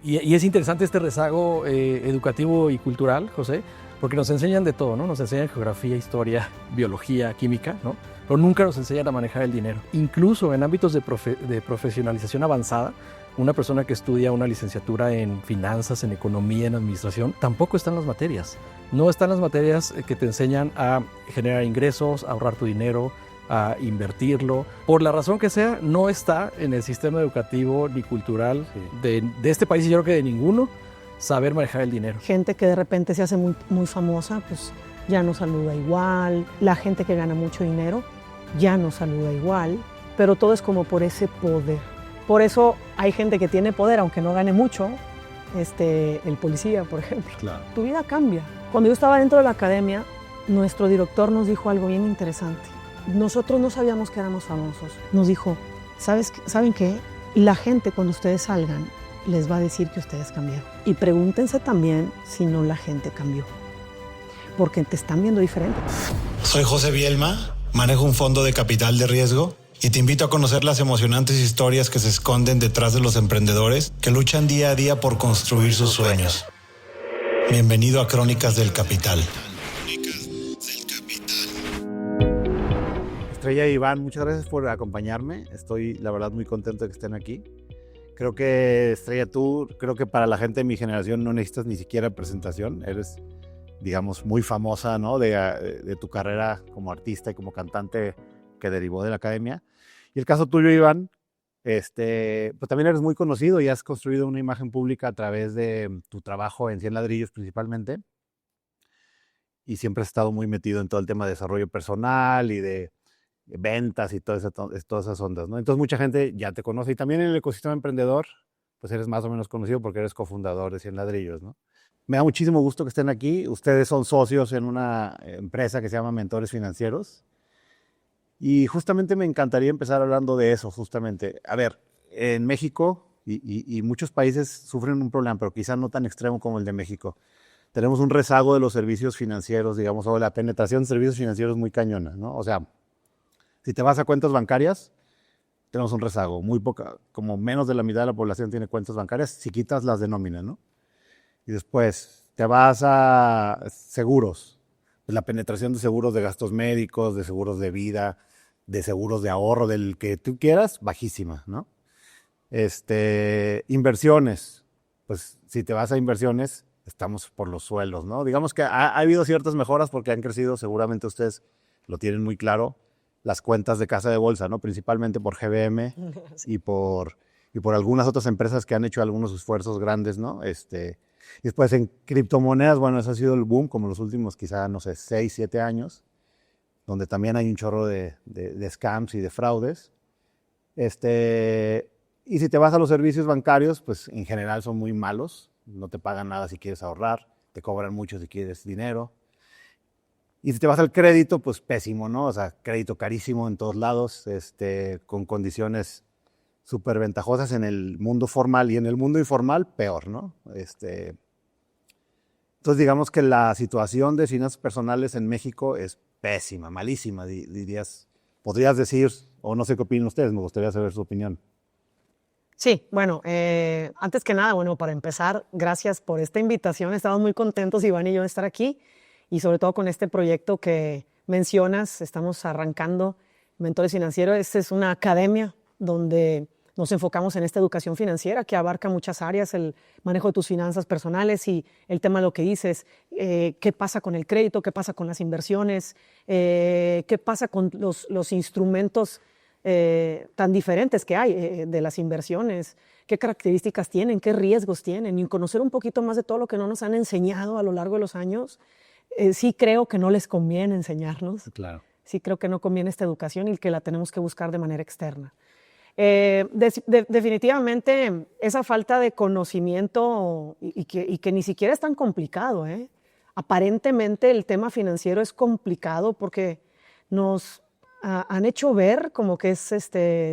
Y es interesante este rezago educativo y cultural, José, porque nos enseñan de todo, ¿no? Nos enseñan geografía, historia, biología, química, ¿no? Pero nunca nos enseñan a manejar el dinero. Incluso en ámbitos de profesionalización avanzada, una persona que estudia una licenciatura en finanzas, en economía, en administración, tampoco están las materias. No están las materias que te enseñan a generar ingresos, a ahorrar tu dinero, a invertirlo. Por la razón que sea, no está en el sistema educativo ni cultural de este país, y yo creo que de ninguno, saber manejar el dinero. Gente que de repente se hace muy famosa, pues ya no saluda igual. La gente que gana mucho dinero ya no saluda igual, pero todo es como por ese poder. Por eso hay gente que tiene poder, aunque no gane mucho, el policía, por ejemplo. Claro. Tu vida cambia. Cuando yo estaba dentro de la academia, nuestro director nos dijo algo bien interesante. Nosotros no sabíamos que éramos famosos. Nos dijo, ¿saben qué? La gente cuando ustedes salgan les va a decir que ustedes cambiaron. Y pregúntense también si no la gente cambió, porque te están viendo diferente. Soy José Bielma, manejo un fondo de capital de riesgo y te invito a conocer las emocionantes historias que se esconden detrás de los emprendedores que luchan día a día por construir sus sueños. Bienvenido a Crónicas del Capital. Estrella y Iván, muchas gracias por acompañarme. Estoy, la verdad, muy contento de que estén aquí. Creo que, Estrella, creo que para la gente de mi generación no necesitas ni siquiera presentación. Eres, digamos, muy famosa, ¿no? De tu carrera como artista y como cantante que derivó de la academia. Y el caso tuyo, Iván, pues también eres muy conocido y has construido una imagen pública a través de tu trabajo en 100 ladrillos principalmente. Y siempre has estado muy metido en todo el tema de desarrollo personal y de ventas y todas esas ondas, ¿no? Entonces mucha gente ya te conoce y también en el ecosistema emprendedor, pues eres más o menos conocido porque eres cofundador de 100 ladrillos, ¿no? Me da muchísimo gusto que estén aquí. Ustedes son socios en una empresa que se llama Mentores Financieros y justamente me encantaría empezar hablando de eso, justamente. A ver, en México y muchos países sufren un problema, pero quizá no tan extremo como el de México. Tenemos un rezago de los servicios financieros, digamos, o la penetración de servicios financieros muy cañona, ¿no? O sea, si te vas a cuentas bancarias, tenemos un rezago. Muy poca, como menos de la mitad de la población tiene cuentas bancarias, si quitas las de nómina, ¿no? Y después te vas a seguros. Pues la penetración de seguros de gastos médicos, de seguros de vida, de seguros de ahorro, del que tú quieras, bajísima, ¿no? Inversiones. Pues si te vas a inversiones, estamos por los suelos, ¿no? Digamos que ha habido ciertas mejoras porque han crecido, seguramente ustedes lo tienen muy claro, las cuentas de casa de bolsa, ¿no? Principalmente por GBM sí. y por algunas otras empresas que han hecho algunos esfuerzos grandes, ¿no? Y después en criptomonedas, bueno, eso ha sido el boom, como los últimos quizá, no sé, 6, 7 años, donde también hay un chorro de scams y de fraudes. Y si te vas a los servicios bancarios, pues en general son muy malos, no te pagan nada si quieres ahorrar, te cobran mucho si quieres dinero. Y si te vas al crédito, pues pésimo, ¿no? O sea, crédito carísimo en todos lados, con condiciones súper ventajosas en el mundo formal y en el mundo informal, peor, ¿no? Entonces, digamos que la situación de finanzas personales en México es pésima, malísima, podrías decir, o no sé qué opinan ustedes, me gustaría saber su opinión. Sí, bueno, antes que nada, bueno, para empezar, gracias por esta invitación. Estamos muy contentos, Iván y yo, de estar aquí. Y sobre todo con este proyecto que mencionas, estamos arrancando Mentores Financieros. Esta es una academia donde nos enfocamos en esta educación financiera que abarca muchas áreas, el manejo de tus finanzas personales y el tema de lo que dices, qué pasa con el crédito, qué pasa con las inversiones, qué pasa con los instrumentos tan diferentes que hay de las inversiones, qué características tienen, qué riesgos tienen, y conocer un poquito más de todo lo que no nos han enseñado a lo largo de los años. Sí creo que no les conviene enseñarnos. Claro. Sí creo que no conviene esta educación y que la tenemos que buscar de manera externa. Definitivamente esa falta de conocimiento y que ni siquiera es tan complicado. Aparentemente el tema financiero es complicado porque nos han hecho ver como que es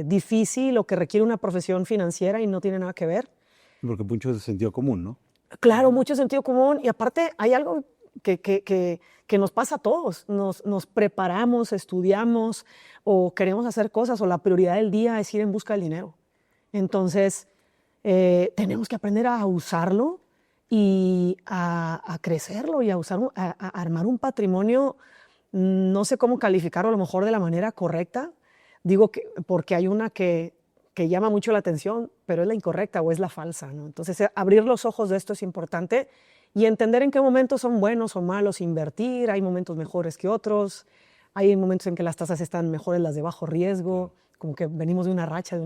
difícil o que requiere una profesión financiera y no tiene nada que ver. Porque mucho es sentido común, ¿no? Claro, mucho sentido común y aparte hay algo que nos pasa a todos. Nos preparamos, estudiamos o queremos hacer cosas o la prioridad del día es ir en busca del dinero. Entonces, tenemos que aprender a usarlo y a crecerlo y a armar un patrimonio. No sé cómo calificarlo, a lo mejor de la manera correcta. Digo que porque hay una que llama mucho la atención, pero es la incorrecta o es la falsa, ¿no? Entonces, abrir los ojos de esto es importante y entender en qué momentos son buenos o malos invertir. Hay momentos mejores que otros. Hay momentos en que las tasas están mejores, las de bajo riesgo, como que venimos de una racha,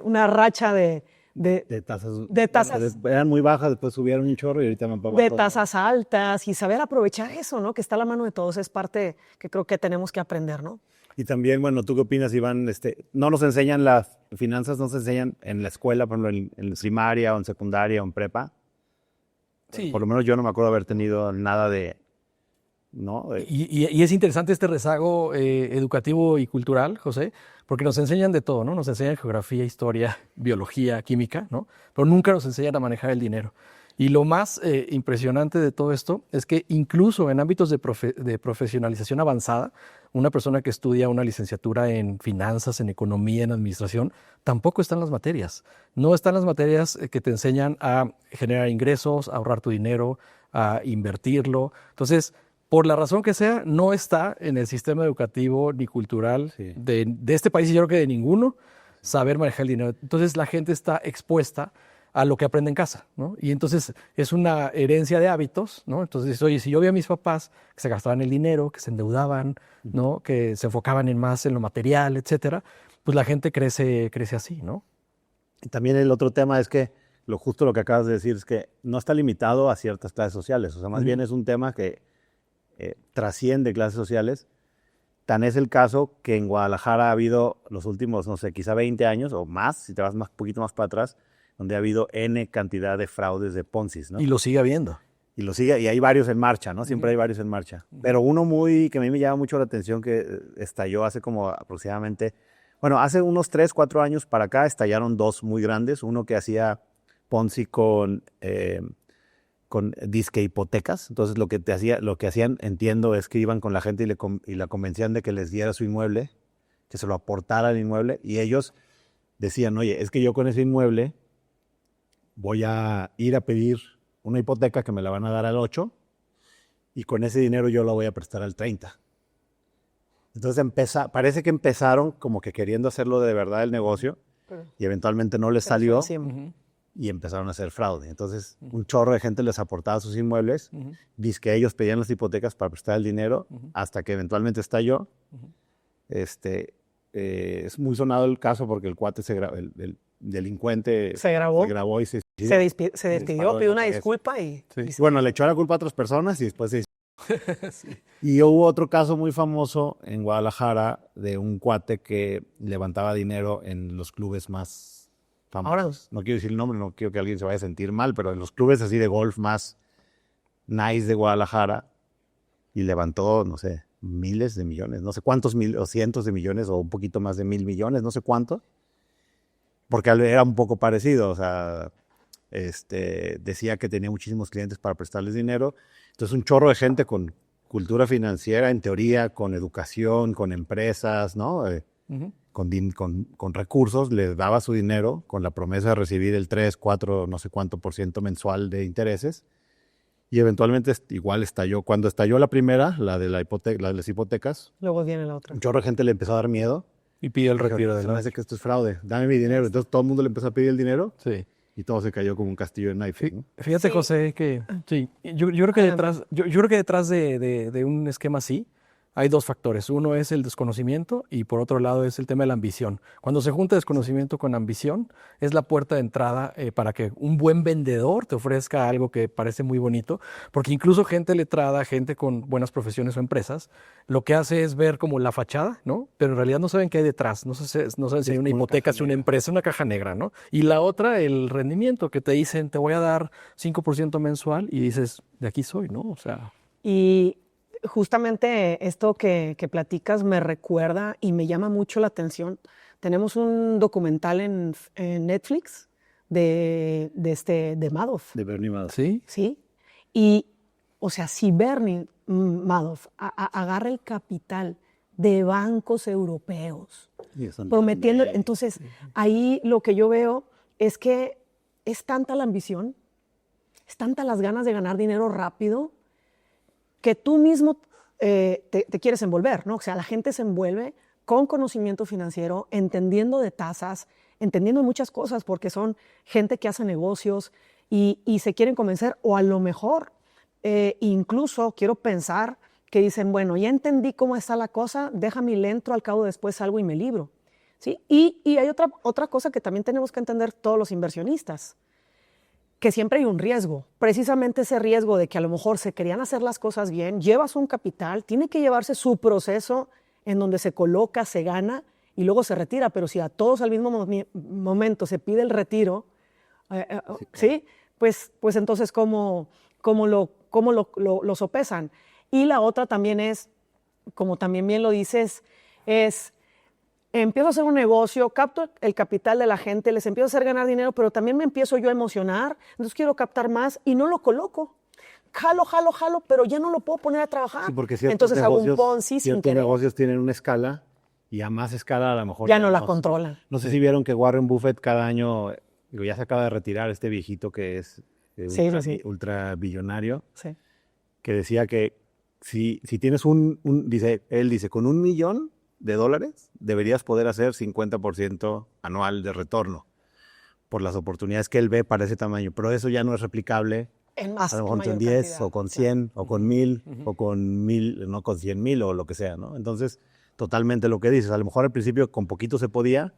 una racha de tasas eran muy bajas, después subieron un chorro y ahorita van para de abajo. tasas altas, y saber aprovechar eso, ¿no? Que está a la mano de todos, es parte que creo que tenemos que aprender, ¿no? Y también, bueno, ¿tú qué opinas, Iván? No nos enseñan las finanzas, no se enseñan en la escuela, por ejemplo, en primaria o en secundaria o en prepa. Sí. Por lo menos yo no me acuerdo haber tenido nada de... ¿no? Y es interesante este rezago educativo y cultural, José, porque nos enseñan de todo, ¿no? Nos enseñan geografía, historia, biología, química, ¿no? Pero nunca nos enseñan a manejar el dinero. Y lo más impresionante de todo esto es que incluso en ámbitos de profesionalización avanzada, una persona que estudia una licenciatura en finanzas, en economía, en administración, tampoco están las materias. No están las materias que te enseñan a generar ingresos, a ahorrar tu dinero, a invertirlo. Entonces, por la razón que sea, no está en el sistema educativo ni cultural de este país, y yo creo que de ninguno, saber manejar el dinero. Entonces la gente está expuesta a lo que aprende en casa, ¿no? Y entonces es una herencia de hábitos, ¿no? Entonces, oye, si yo vi a mis papás que se gastaban el dinero, que se endeudaban, ¿no? Que se enfocaban más en lo material, etcétera, pues la gente crece así, ¿no? Y también el otro tema es que justo lo que acabas de decir es que no está limitado a ciertas clases sociales. O sea, más bien es un tema que trasciende clases sociales. Tan es el caso que en Guadalajara ha habido los últimos, no sé, quizá 20 años o más, si te vas un poquito más para atrás, donde ha habido N cantidad de fraudes de Ponzi, ¿no? Y lo sigue habiendo. Y hay varios en marcha, ¿no? Siempre hay varios en marcha. Pero uno que a mí me llama mucho la atención, que estalló hace como aproximadamente, bueno, hace unos 3, 4 años para acá estallaron dos muy grandes. Uno que hacía Ponzi con disque hipotecas. Entonces lo que hacían, entiendo, es que iban con la gente y la convencían de que les diera su inmueble, que se lo aportara al inmueble, y ellos decían, oye, es que yo con ese inmueble voy a ir a pedir una hipoteca que me la van a dar al 8 y con ese dinero yo la voy a prestar al 30. Entonces parece que empezaron como que queriendo hacerlo de verdad el negocio y eventualmente no les salió. Y empezaron a hacer fraude. Entonces, un chorro de gente les aportaba sus inmuebles, dice que ellos pedían las hipotecas para prestar el dinero, hasta que eventualmente estalló. Es muy sonado el caso porque el cuate el delincuente se grabó y se despidió, pidió una disculpa y... Bueno, le echó la culpa a otras personas y después se... Y hubo otro caso muy famoso en Guadalajara de un cuate que levantaba dinero en los clubes más famosos. Ahora, no quiero decir el nombre, no quiero que alguien se vaya a sentir mal, pero en los clubes así de golf más nice de Guadalajara, y levantó, no sé, miles de millones, no sé cuántos o cientos de millones o un poquito más de 1,000 millones, no sé cuánto, porque era un poco parecido, o sea, decía que tenía muchísimos clientes para prestarles dinero. Entonces un chorro de gente con cultura financiera, en teoría, con educación, con empresas, ¿no? Con recursos, les daba su dinero con la promesa de recibir el 3, 4, no sé cuánto % mensual de intereses. Y eventualmente igual estalló. Cuando estalló la primera, la de las hipotecas, luego viene la otra. Un chorro de gente le empezó a dar miedo. Y pidió el retiro de la... Se me hace que esto es fraude, dame mi dinero. Entonces todo el mundo le empezó a pedir el dinero. Sí. Y todo se cayó como un castillo de naipes, ¿no? Fíjate, José, que sí, yo creo que detrás de un esquema así hay dos factores. Uno es el desconocimiento y por otro lado es el tema de la ambición. Cuando se junta desconocimiento con ambición, es la puerta de entrada para que un buen vendedor te ofrezca algo que parece muy bonito, porque incluso gente letrada, gente con buenas profesiones o empresas, lo que hace es ver como la fachada, ¿no? Pero en realidad no saben qué hay detrás, no saben si hay una hipoteca, si una empresa, una caja negra, ¿no? Y la otra, el rendimiento, que te dicen, te voy a dar 5% mensual y dices, de aquí soy, ¿no? O sea... Y justamente esto que platicas me recuerda y me llama mucho la atención. Tenemos un documental en Netflix de Madoff. De Bernie Madoff. ¿Sí? Sí. Y, o sea, si Bernie Madoff agarra el capital de bancos europeos, prometiendo... Entonces, ahí lo que yo veo es que es tanta la ambición, es tanta las ganas de ganar dinero rápido, que tú mismo te quieres envolver, ¿no? O sea, la gente se envuelve con conocimiento financiero, entendiendo de tasas, entendiendo muchas cosas, porque son gente que hace negocios y se quieren convencer, o a lo mejor incluso quiero pensar que dicen, bueno, ya entendí cómo está la cosa, déjame y le entro, al cabo después salgo y me libro. ¿Sí? Y hay otra cosa que también tenemos que entender todos los inversionistas, que siempre hay un riesgo, precisamente ese riesgo de que a lo mejor se querían hacer las cosas bien, llevas un capital, tiene que llevarse su proceso en donde se coloca, se gana y luego se retira, pero si a todos al mismo momento se pide el retiro, ¿sí? Pues entonces ¿cómo lo sopesan? Y la otra también es, como también bien lo dices, es empiezo a hacer un negocio, capto el capital de la gente, les empiezo a hacer ganar dinero, pero también me empiezo yo a emocionar, entonces quiero captar más y no lo coloco. Jalo, pero ya no lo puedo poner a trabajar. Sí, porque entonces hago un Ponzi sin querer. Negocios tienen una escala y a más escala a lo mejor ya no la controlan. No sé si vieron que Warren Buffett cada año, ya se acaba de retirar este viejito que es ultra billonario, sí, que decía que si tienes él dice, con $1 millón deberías poder hacer 50% anual de retorno por las oportunidades que él ve para ese tamaño, pero eso ya no es replicable en más, a lo mejor con 10 o con 100 o con 1000 o con 1000, no con 100,000 o lo que sea, ¿no? Entonces, totalmente lo que dices, a lo mejor al principio con poquito se podía,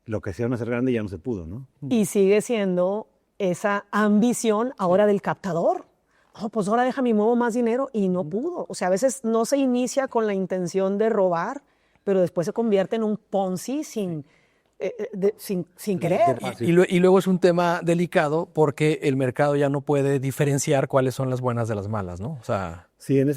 lo que hicieron hacer grande ya no se pudo, ¿no? Y sigue siendo esa ambición ahora del captador. Oh, pues ahora déjame muevo más dinero y no pudo. O sea, a veces no se inicia con la intención de robar, pero después se convierte en un Ponzi sin querer. Y luego es un tema delicado porque el mercado ya no puede diferenciar cuáles son las buenas de las malas, ¿no? O sea... Sí, en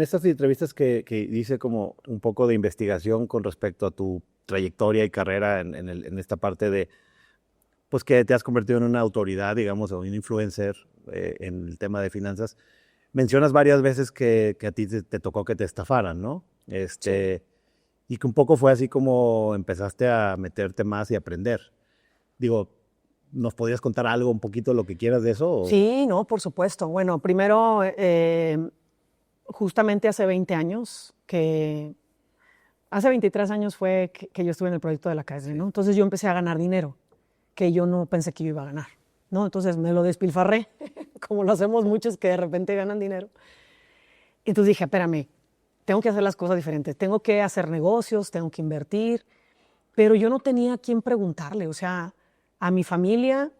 estas entrevistas que hice como un poco de investigación con respecto a tu trayectoria y carrera en esta parte de, pues que te has convertido en una autoridad, digamos, o un influencer en el tema de finanzas, mencionas varias veces que a ti te tocó que te estafaran, ¿no? Sí. Y que un poco fue así como empezaste a meterte más y aprender. Digo, ¿nos podrías contar algo, un poquito lo que quieras de eso? ¿O? Sí, no, por supuesto. Bueno, primero, justamente hace 20 años, hace 23 años fue que yo estuve en el proyecto de la KS, ¿no? Entonces yo empecé a ganar dinero, que yo no pensé que yo iba a ganar, ¿no? Entonces me lo despilfarré, como lo hacemos muchos que de repente ganan dinero. Entonces dije, espérame, tengo que hacer las cosas diferentes, tengo que hacer negocios, tengo que invertir, pero yo no tenía a quién preguntarle, o sea, a mi familia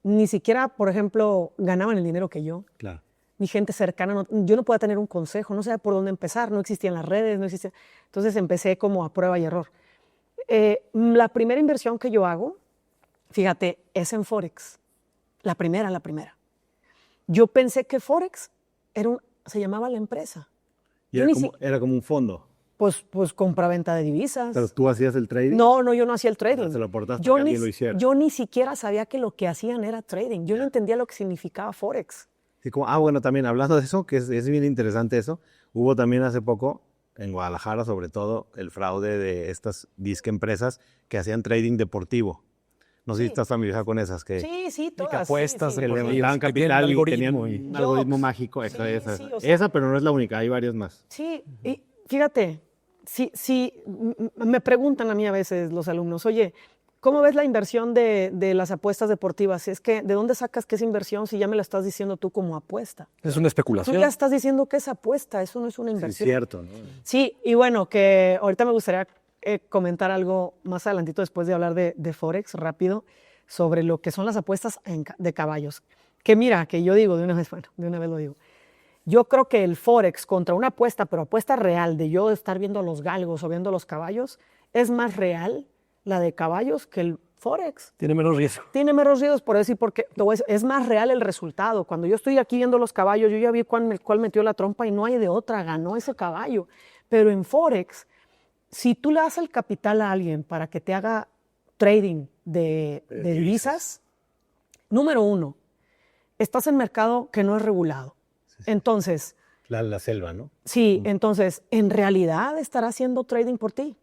ni siquiera, por ejemplo, ganaban el dinero que yo. Claro. Mi gente cercana, yo no podía tener un consejo, no sabía por dónde empezar, no existían las redes, no existía. Entonces empecé como a prueba y error. La primera inversión que yo hago, fíjate, es en Forex, la primera. Yo pensé que Forex se llamaba la empresa. ¿Y era como un fondo? Pues compra-venta de divisas. ¿Pero tú hacías el trading? No, yo no hacía el trading. Se lo aportaste a que alguien lo hiciera. Yo ni siquiera sabía que lo que hacían era trading. Yo no entendía lo que significaba Forex. Sí, bueno, también hablando de eso, que es bien interesante eso, hubo también hace poco, en Guadalajara sobre todo, el fraude de estas disque empresas que hacían trading deportivo. No sé si estás familiarizado con esas. Sí, todas. Que apuestas, Que levantaban capital y tenían un algoritmo mágico. Esa, pero no es la única, hay varias más. Sí, y fíjate, sí, me preguntan a mí a veces los alumnos, oye, ¿cómo ves la inversión de las apuestas deportivas? Es que, ¿de dónde sacas que es inversión si ya me la estás diciendo tú como apuesta? Es una especulación. Tú ya estás diciendo que es apuesta, eso no es una inversión. Sí, cierto, ¿no? Sí, y bueno, que ahorita me gustaría comentar algo más adelantito después de hablar de Forex, rápido, sobre lo que son las apuestas de caballos. Que mira, que yo digo de una vez lo digo. Yo creo que el Forex contra una apuesta, pero apuesta real, de yo estar viendo los galgos o viendo los caballos, es más real la de caballos que el Forex. Tiene menos riesgo. Tiene menos riesgos, por decir, porque es más real el resultado. Cuando yo estoy aquí viendo los caballos, yo ya vi cuál metió la trompa y no hay de otra, ganó ese caballo. Pero en Forex, si tú le das el capital a alguien para que te haga trading de divisas, número uno, estás en mercado que no es regulado. Sí. Entonces... La selva, ¿no? Sí, entonces, en realidad estará haciendo trading por ti.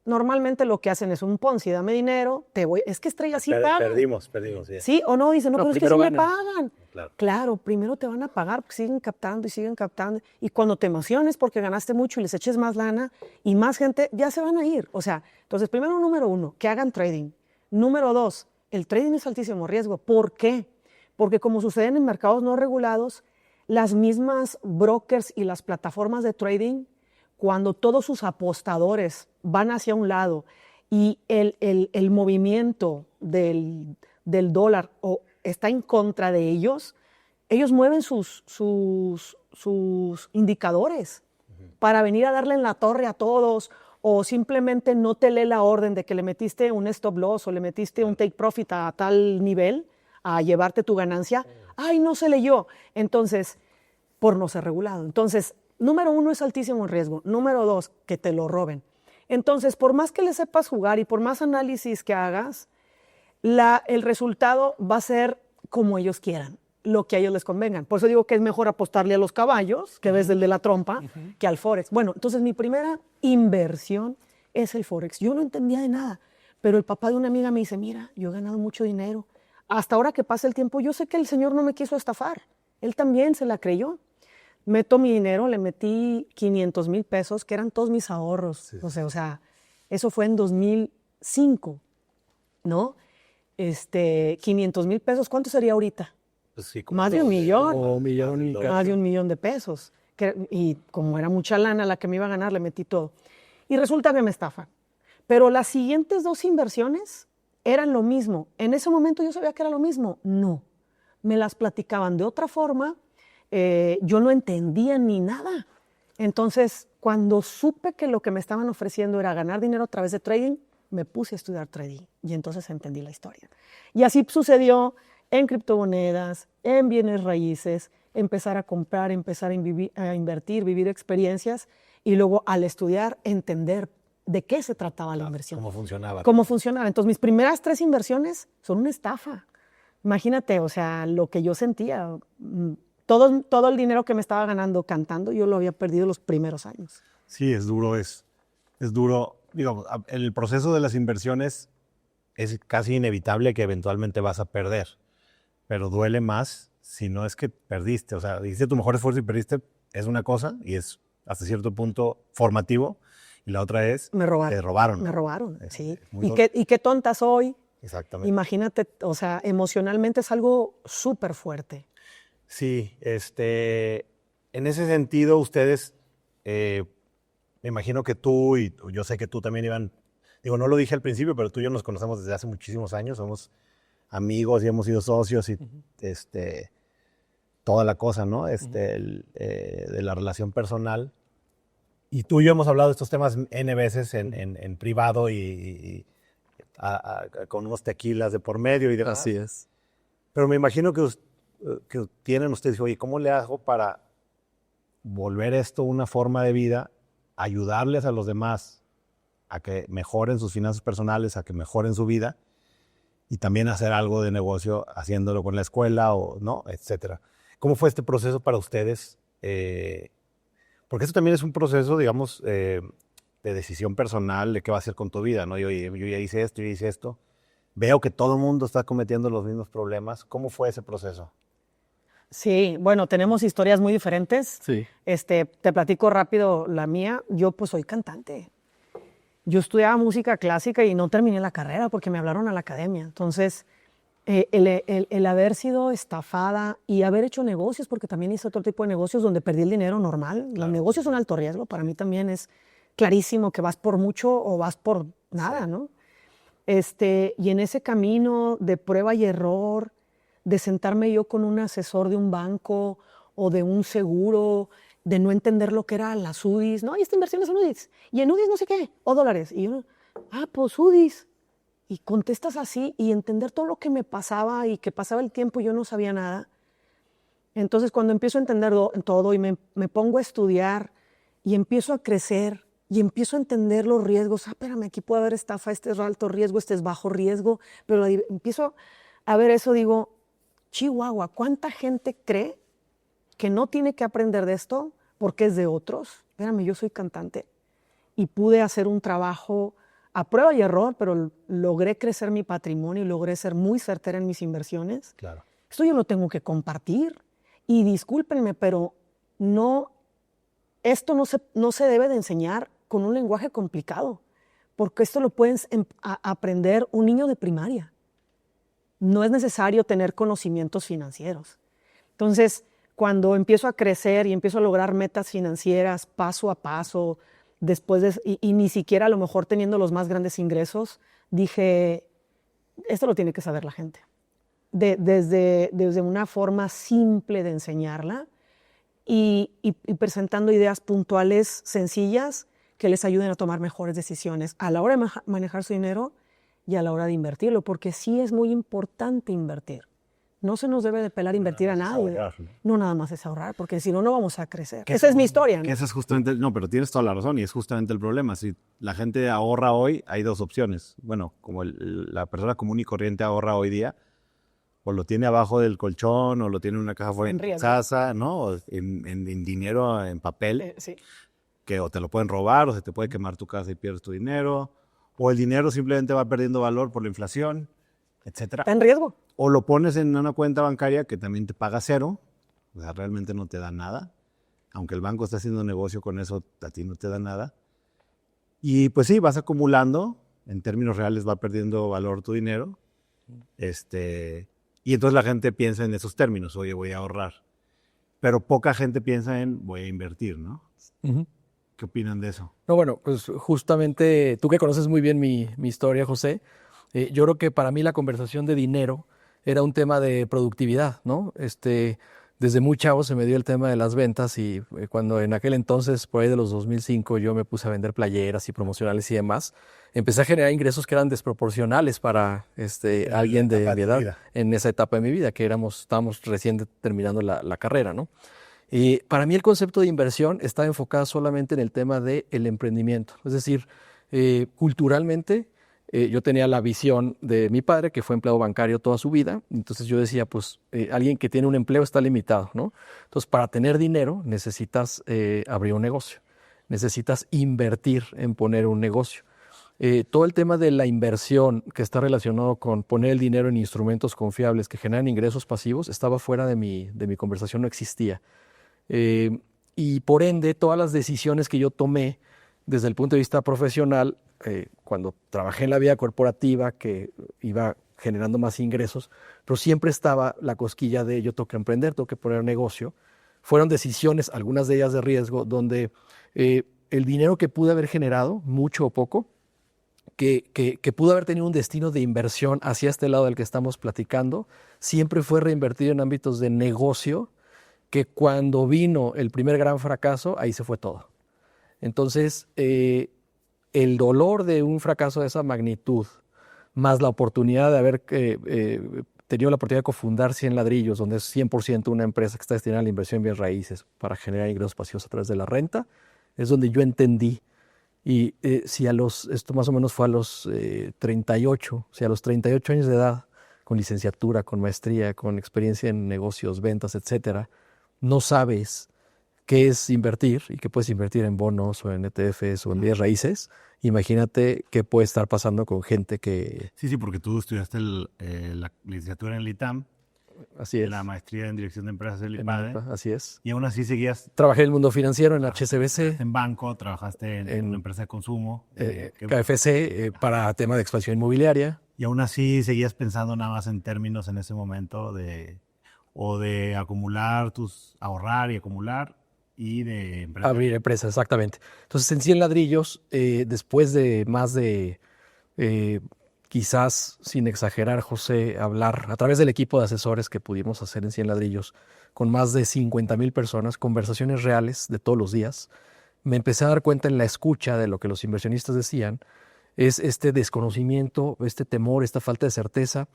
Normalmente lo que hacen es un Ponzi, dame dinero, es que Estrella sí paga. Perdimos, sí. ¿Sí o no? Dicen, no, No, pero es que sí primero me ganan. pagan. Claro. Claro, primero te van a pagar porque siguen captando y siguen captando. Y cuando te emociones porque ganaste mucho y les eches más lana y más gente, ya se van a ir. O sea, entonces, primero, número uno, que hagan trading. Número dos, el trading es altísimo riesgo. ¿Por qué? Porque como sucede en mercados no regulados, las mismas brokers y las plataformas de trading, cuando todos sus apostadores van hacia un lado y el movimiento del dólar está en contra de ellos, ellos mueven sus indicadores para venir a darle en la torre a todos, o simplemente no te lee la orden de que le metiste un stop loss o le metiste un take profit a tal nivel a llevarte tu ganancia. ¡Ay, no se leyó! Entonces, por no ser regulado. Entonces, número uno es altísimo riesgo. Número dos, que te lo roben. Entonces, por más que le sepas jugar y por más análisis que hagas, el resultado va a ser como ellos quieran, lo que a ellos les convengan. Por eso digo que es mejor apostarle a los caballos, que ves el de la trompa, que al Forex. Bueno, entonces mi primera inversión es el Forex. Yo no entendía de nada, pero el papá de una amiga me dice, mira, yo he ganado mucho dinero. Hasta ahora que pasa el tiempo, yo sé que el señor no me quiso estafar. Él también se la creyó. Meto mi dinero, le metí 500,000 pesos, que eran todos mis ahorros. Sí. O sea, eso fue en 2005, ¿no? 500,000 pesos, ¿cuánto sería ahorita? Pues sí, más de 1,000,000. O 1,000,000 y Más de 1,000,000 de pesos. Y como era mucha lana la que me iba a ganar, le metí todo. Y resulta que me estafan. Pero las siguientes 2 inversiones eran lo mismo. En ese momento yo sabía que era lo mismo. No. Me las platicaban de otra forma. Yo no entendía ni nada. Entonces, cuando supe que lo que me estaban ofreciendo era ganar dinero a través de trading, me puse a estudiar trading y entonces entendí la historia. Y así sucedió en criptomonedas, en bienes raíces, empezar a comprar, empezar a invertir, vivir experiencias y luego al estudiar entender de qué se trataba la inversión. Cómo funcionaba. Cómo funcionaba. Entonces, mis primeras 3 inversiones son una estafa. Imagínate, o sea, lo que yo sentía. Todo el dinero que me estaba ganando cantando, yo lo había perdido los primeros años. Sí, es duro, es duro. Digamos, el proceso de las inversiones es casi inevitable que eventualmente vas a perder, pero duele más si no es que perdiste. O sea, hiciste tu mejor esfuerzo y perdiste, es una cosa y es hasta cierto punto formativo, y la otra es me robaron. te robaron. Me robaron, sí. Y qué tonta soy. Exactamente. Imagínate, o sea, emocionalmente es algo súper fuerte. Sí, en ese sentido ustedes, me imagino que tú y yo sé que tú también iban, digo, no lo dije al principio, pero tú y yo nos conocemos desde hace muchísimos años, somos amigos y hemos sido socios y toda la cosa, ¿no? De la relación personal. Y tú y yo hemos hablado de estos temas N veces en privado y con unos tequilas de por medio y demás. Así es. Pero me imagino que tienen ustedes, oye, ¿cómo le hago para volver esto una forma de vida, ayudarles a los demás a que mejoren sus finanzas personales, a que mejoren su vida y también hacer algo de negocio haciéndolo con la escuela o no, etcétera? ¿Cómo fue este proceso para ustedes? Porque esto también es un proceso, digamos, de decisión personal de qué va a hacer con tu vida, ¿no? Yo ya hice esto, yo hice esto. Veo que todo el mundo está cometiendo los mismos problemas. ¿Cómo fue ese proceso? Sí, bueno, tenemos historias muy diferentes. Sí. Te platico rápido la mía. Yo pues soy cantante. Yo estudiaba música clásica y no terminé la carrera porque me hablaron a la academia. Entonces, el haber sido estafada y haber hecho negocios, porque también hice otro tipo de negocios donde perdí el dinero normal. Claro. Los negocios son alto riesgo. Para mí también es clarísimo que vas por mucho o vas por nada, sí, ¿no? Y en ese camino de prueba y error, de sentarme yo con un asesor de un banco o de un seguro, de no entender lo que era las UDIs. No, y esta inversión es en UDIs. Y en UDIs no sé qué, o dólares. Y yo, pues UDIs. Y contestas así y entender todo lo que me pasaba y que pasaba el tiempo y yo no sabía nada. Entonces, cuando empiezo a entender todo y me pongo a estudiar y empiezo a crecer y empiezo a entender los riesgos, espérame, aquí puede haber estafa, este es alto riesgo, este es bajo riesgo, pero empiezo a ver eso, digo, Chihuahua, ¿cuánta gente cree que no tiene que aprender de esto porque es de otros? Espérame, yo soy cantante y pude hacer un trabajo a prueba y error, pero logré crecer mi patrimonio y logré ser muy certera en mis inversiones. Claro. Esto yo lo tengo que compartir. Y discúlpenme, pero esto no se debe de enseñar con un lenguaje complicado, porque esto lo pueden aprender un niño de primaria. No es necesario tener conocimientos financieros. Entonces, cuando empiezo a crecer y empiezo a lograr metas financieras paso a paso, y ni siquiera a lo mejor teniendo los más grandes ingresos, dije, esto lo tiene que saber la gente. Desde una forma simple de enseñarla y presentando ideas puntuales, sencillas, que les ayuden a tomar mejores decisiones a la hora de manejar su dinero y a la hora de invertirlo, porque sí es muy importante invertir. No se nos debe de pelar invertir a nadie. No nada más es ahorrar, porque si no, no vamos a crecer. Esa es mi historia, ¿no? Que esa es justamente, no, pero tienes toda la razón y es justamente el problema. Si la gente ahorra hoy, hay dos opciones. Bueno, como la persona común y corriente ahorra hoy día, o lo tiene abajo del colchón, o lo tiene en una caja fuera de casa, ¿no? O en dinero, en papel, sí. Que o te lo pueden robar, o se te puede quemar tu casa y pierdes tu dinero, o el dinero simplemente va perdiendo valor por la inflación, etcétera. Está en riesgo. O lo pones en una cuenta bancaria que también te paga cero, o sea, realmente no te da nada. Aunque el banco está haciendo negocio con eso, a ti no te da nada. Y pues sí, vas acumulando, en términos reales va perdiendo valor tu dinero. Y entonces la gente piensa en esos términos, oye, voy a ahorrar. Pero poca gente piensa en voy a invertir, ¿no? Uh-huh. ¿Qué opinan de eso? No, bueno, pues justamente tú que conoces muy bien mi historia, José, yo creo que para mí la conversación de dinero era un tema de productividad, ¿no? Desde muy chavo se me dio el tema de las ventas y cuando en aquel entonces, por ahí de los 2005, yo me puse a vender playeras y promocionales y demás, empecé a generar ingresos que eran desproporcionales para alguien de mi edad en esa etapa de mi vida, que estábamos recién terminando la carrera, ¿no? Y para mí el concepto de inversión está enfocado solamente en el tema del emprendimiento, es decir, culturalmente, yo tenía la visión de mi padre, que fue empleado bancario toda su vida. Entonces yo decía, pues alguien que tiene un empleo está limitado, ¿no? Entonces para tener dinero necesitas abrir un negocio, necesitas invertir en poner un negocio. Todo el tema de la inversión que está relacionado con poner el dinero en instrumentos confiables que generan ingresos pasivos estaba fuera de mi conversación, no existía. Y por ende, todas las decisiones que yo tomé desde el punto de vista profesional, cuando trabajé en la vida corporativa, que iba generando más ingresos, pero siempre estaba la cosquilla de yo tengo que emprender, tengo que poner negocio. Fueron decisiones, algunas de ellas de riesgo, donde el dinero que pude haber generado, mucho o poco, que pudo haber tenido un destino de inversión hacia este lado del que estamos platicando, siempre fue reinvertido en ámbitos de negocio, que cuando vino el primer gran fracaso, ahí se fue todo. Entonces, el dolor de un fracaso de esa magnitud, más la oportunidad de haber tenido la oportunidad de cofundar 100 Ladrillos, donde es 100% una empresa que está destinada a la inversión en bienes raíces para generar ingresos pasivos a través de la renta, es donde yo entendí. Y si esto más o menos fue a los 38, si a los 38 años de edad, con licenciatura, con maestría, con experiencia en negocios, ventas, etcétera, no sabes qué es invertir y que puedes invertir en bonos o en ETFs o en bienes raíces, imagínate qué puede estar pasando con gente que... Sí, porque tú estudiaste la licenciatura en el ITAM, Así es. La maestría en dirección de empresas del IPADE. Así es. Y aún así seguías... Trabajé en el mundo financiero, en HSBC. En banco, trabajaste en una empresa de consumo. KFC, para tema de expansión inmobiliaria. Y aún así seguías pensando nada más en términos en ese momento de acumular, ahorrar y acumular, y de empresa. Abrir empresas, exactamente. Entonces, en 100 Ladrillos, después de más de, quizás sin exagerar, José, hablar a través del equipo de asesores que pudimos hacer en 100 Ladrillos, con más de 50,000 personas, conversaciones reales de todos los días, me empecé a dar cuenta en la escucha de lo que los inversionistas decían, es este desconocimiento, este temor, esta falta de certeza.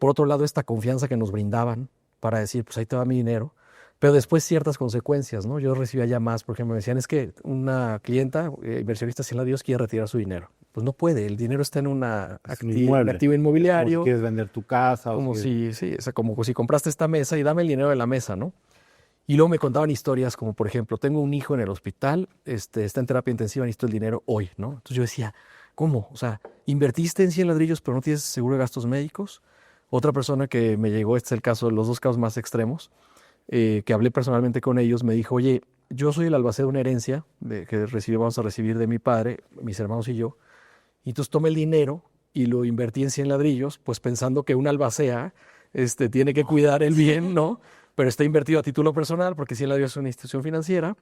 Por otro lado, esta confianza que nos brindaban para decir, pues ahí te va mi dinero. Pero después ciertas consecuencias, ¿no? Yo recibía llamadas, por ejemplo, me decían, es que una clienta, inversionista 100 Ladrillos, quiere retirar su dinero. Pues no puede, el dinero está en un activo inmobiliario. Como si quieres vender tu casa. Como si compraste esta mesa y dame el dinero de la mesa, ¿no? Y luego me contaban historias como, por ejemplo, tengo un hijo en el hospital, está en terapia intensiva, necesito el dinero hoy, ¿no? Entonces yo decía, ¿cómo? O sea, invertiste en 100 ladrillos pero no tienes seguro de gastos médicos. Otra persona que me llegó, este es el caso, los dos casos más extremos, que hablé personalmente con ellos, me dijo, oye, yo soy el albacea de una herencia que vamos a recibir de mi padre, mis hermanos y yo, y entonces tomé el dinero y lo invertí en 100 ladrillos, pues pensando que un albacea tiene que cuidar el bien, ¿no? Pero está invertido a título personal porque 100 ladrillos es una institución financiera.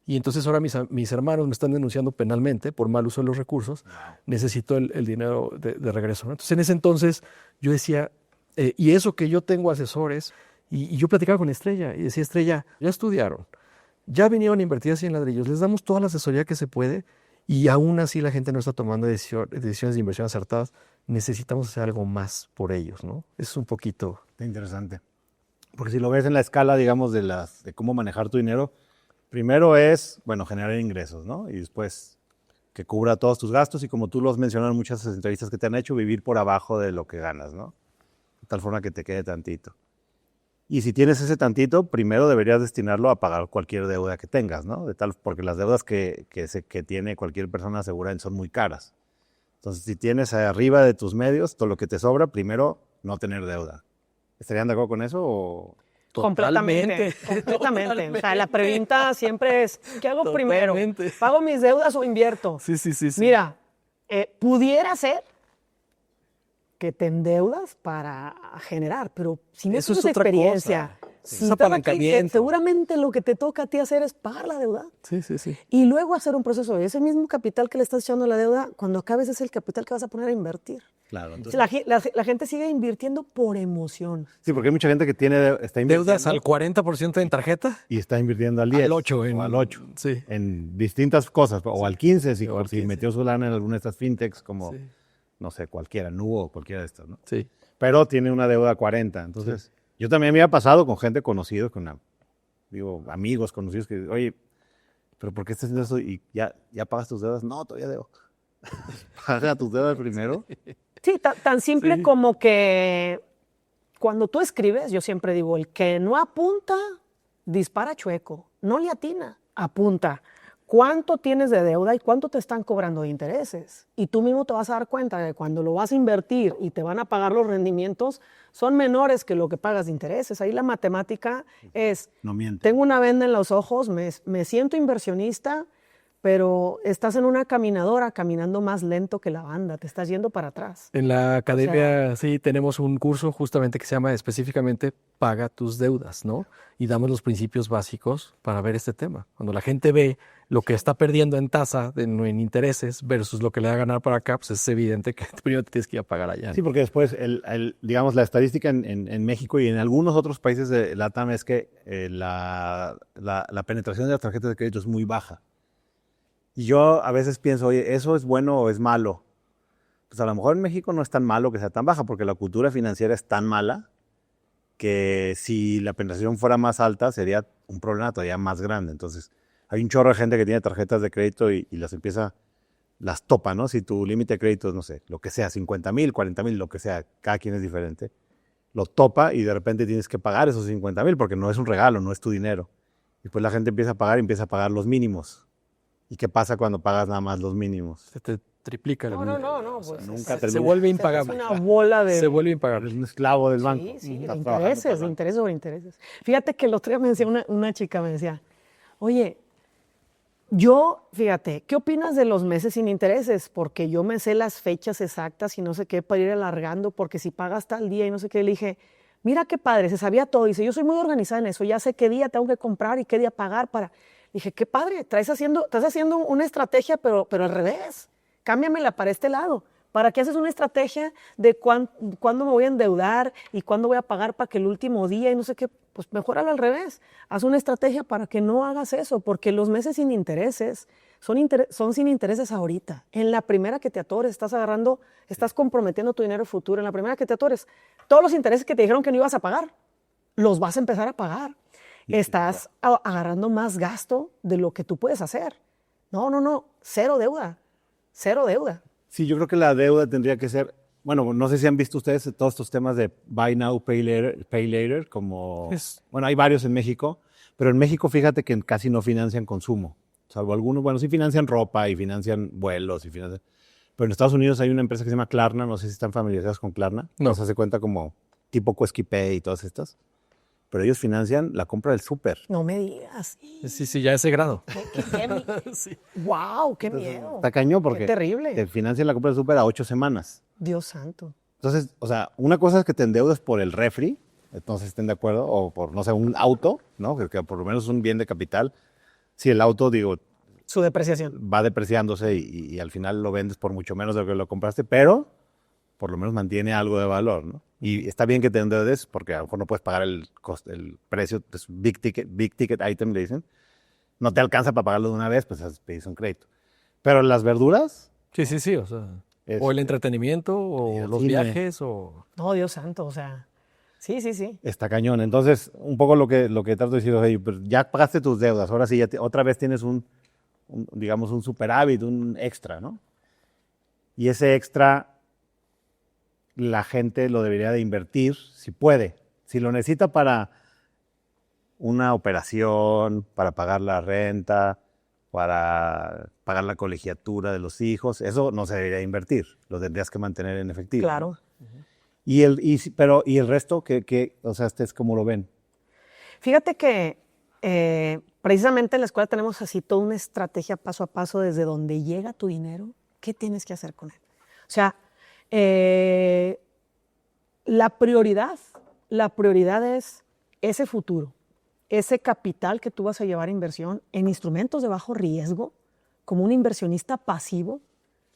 Y entonces ahora mis hermanos me están denunciando penalmente por mal uso de los recursos. Necesito el dinero de regreso, ¿no? Entonces en ese entonces yo decía, y eso que yo tengo asesores, y yo platicaba con Estrella y decía, Estrella, ya estudiaron, ya vinieron a invertir así en ladrillos, les damos toda la asesoría que se puede y aún así la gente no está tomando decisiones de inversión acertadas. Necesitamos hacer algo más por ellos, ¿no? Es un poquito... Está interesante. Porque si lo ves en la escala, digamos, de cómo manejar tu dinero, primero es, bueno, generar ingresos, ¿no? Y después que cubra todos tus gastos y como tú lo has mencionado en muchas entrevistas que te han hecho, vivir por abajo de lo que ganas, ¿no? De tal forma que te quede tantito. Y si tienes ese tantito, primero deberías destinarlo a pagar cualquier deuda que tengas, ¿no? Porque las deudas que tiene cualquier persona asegurada son muy caras. Entonces, si tienes arriba de tus medios, todo lo que te sobra, primero no tener deuda. ¿Estarían de acuerdo con eso o...? Completamente. O sea, la pregunta siempre es, ¿qué hago primero? ¿Pago mis deudas o invierto? Sí. Mira, pudiera ser que te endeudas para generar, pero si no Eso tienes es otra experiencia, cosa. si Es estás aquí, apalancamiento. seguramente lo que te toca a ti hacer es pagar la deuda Sí. y luego hacer un proceso. Ese mismo capital que le estás echando a la deuda, cuando acabes es el capital que vas a poner a invertir. Claro. La gente sigue invirtiendo por emoción. Sí, porque hay mucha gente que está invirtiendo. Deudas al 40% en tarjeta. Y está invirtiendo al 10. Al 8. O al 8. Sí. En distintas cosas. O al 15, si, O al si 15. metió su lana en alguna de estas fintechs, como, Sí. no sé, cualquiera, Nubo o cualquiera de estas, ¿no? Sí. Pero tiene una deuda 40. Entonces, yo también me había pasado con gente conocida, amigos conocidos que, oye, ¿pero por qué estás haciendo eso? ¿Y ya pagas tus deudas? No, todavía debo. Paga tus deudas primero. Sí, tan simple Sí. como que cuando tú escribes, yo siempre digo, el que no apunta, dispara chueco, no le atina, apunta. ¿Cuánto tienes de deuda y cuánto te están cobrando de intereses? Y tú mismo te vas a dar cuenta de que cuando lo vas a invertir y te van a pagar los rendimientos, son menores que lo que pagas de intereses. Ahí la matemática es, No miente. tengo una venda en los ojos, me siento inversionista, pero estás en una caminadora caminando más lento que la banda, te estás yendo para atrás. En la academia sí tenemos un curso justamente que se llama específicamente Paga tus deudas, ¿no? Y damos los principios básicos para ver este tema. Cuando la gente ve lo que está perdiendo en tasa, en intereses, versus lo que le va a ganar para acá, pues es evidente que primero te tienes que ir a pagar allá. Sí, porque después, digamos, la estadística en México y en algunos otros países de LATAM es que la penetración de las tarjetas de crédito es muy baja. Y yo a veces pienso, oye, ¿eso es bueno o es malo? Pues a lo mejor en México no es tan malo que sea tan baja, porque la cultura financiera es tan mala que si la penetración fuera más alta sería un problema todavía más grande. Entonces, hay un chorro de gente que tiene tarjetas de crédito y las topa, ¿no? Si tu límite de crédito es, no sé, lo que sea, 50,000, 40,000, lo que sea, cada quien es diferente, lo topa y de repente tienes que pagar esos 50,000 porque no es un regalo, no es tu dinero. Y pues la gente empieza a pagar los mínimos. ¿Y qué pasa cuando pagas nada más los mínimos? Se te triplica. No, O sea, pues nunca se vuelve impagable. Es una bola de... Se vuelve impagable. Eres un esclavo del banco. Sí, de Estás intereses, trabajando de intereses sobre intereses. Fíjate que el otro día me decía una chica, me decía, oye, fíjate, ¿qué opinas de los meses sin intereses? Porque yo me sé las fechas exactas y no sé qué para ir alargando, porque si pagas tal día y no sé qué, le dije, mira qué padre, se sabía todo. Dice, yo soy muy organizada en eso, ya sé qué día tengo que comprar y qué día pagar para... Dije, qué padre, estás haciendo una estrategia, pero al revés. Cámbiamela para este lado. ¿Para qué haces una estrategia de cuándo me voy a endeudar y cuándo voy a pagar para que el último día y no sé qué? Pues mejóralo al revés. Haz una estrategia para que no hagas eso, porque los meses sin intereses son sin intereses ahorita. En la primera que te atores, estás comprometiendo tu dinero futuro. En la primera que te atores, todos los intereses que te dijeron que no ibas a pagar, los vas a empezar a pagar. Estás agarrando más gasto de lo que tú puedes hacer. No, cero deuda. Sí, yo creo que la deuda tendría que ser, bueno, no sé si han visto ustedes todos estos temas de Buy Now, Pay Later, como, bueno, hay varios en México, pero en México fíjate que casi no financian consumo, salvo algunos, bueno, sí financian ropa y financian vuelos, Pero en Estados Unidos hay una empresa que se llama Klarna, no sé si están familiarizados con Klarna. No. O sea, se cuenta como tipo Quesky y todas estas. Pero ellos financian la compra del súper. No me digas. Sí, ya a ese grado. Sí. ¡Wow! ¡Qué miedo! Está cañón porque Qué terrible. te financian la compra del súper a 8 semanas. Dios santo. Entonces, o sea, una cosa es que te endeudes por el refri, entonces estén de acuerdo, o por, no sé, un auto, ¿no? Que por lo menos es un bien de capital. Si el auto, digo, Su depreciación. va depreciándose y al final lo vendes por mucho menos de lo que lo compraste, pero por lo menos mantiene algo de valor, ¿no? Y está bien que te endeudes porque a lo mejor no puedes pagar el precio, es big ticket item, le dicen. No te alcanza para pagarlo de una vez, pues pedís un crédito. Pero las verduras... Sí, o sea, o el entretenimiento, o los cine. viajes, o... No, Dios santo, o sea. Sí. Está cañón. Entonces, un poco lo que trato de decir, oye, pues ya pagaste tus deudas, ahora sí, ya otra vez tienes digamos, un superávit, un extra, ¿no? Y ese extra, la gente lo debería de invertir, si puede. Si lo necesita para una operación, para pagar la renta, para pagar la colegiatura de los hijos, eso no se debería invertir, lo tendrías que mantener en efectivo. Claro. ¿Y el resto, o sea, ustedes cómo lo ven? Fíjate que precisamente en la escuela tenemos así toda una estrategia paso a paso desde donde llega tu dinero, qué tienes que hacer con él. O sea, la prioridad es ese futuro, ese capital que tú vas a llevar a inversión en instrumentos de bajo riesgo, como un inversionista pasivo,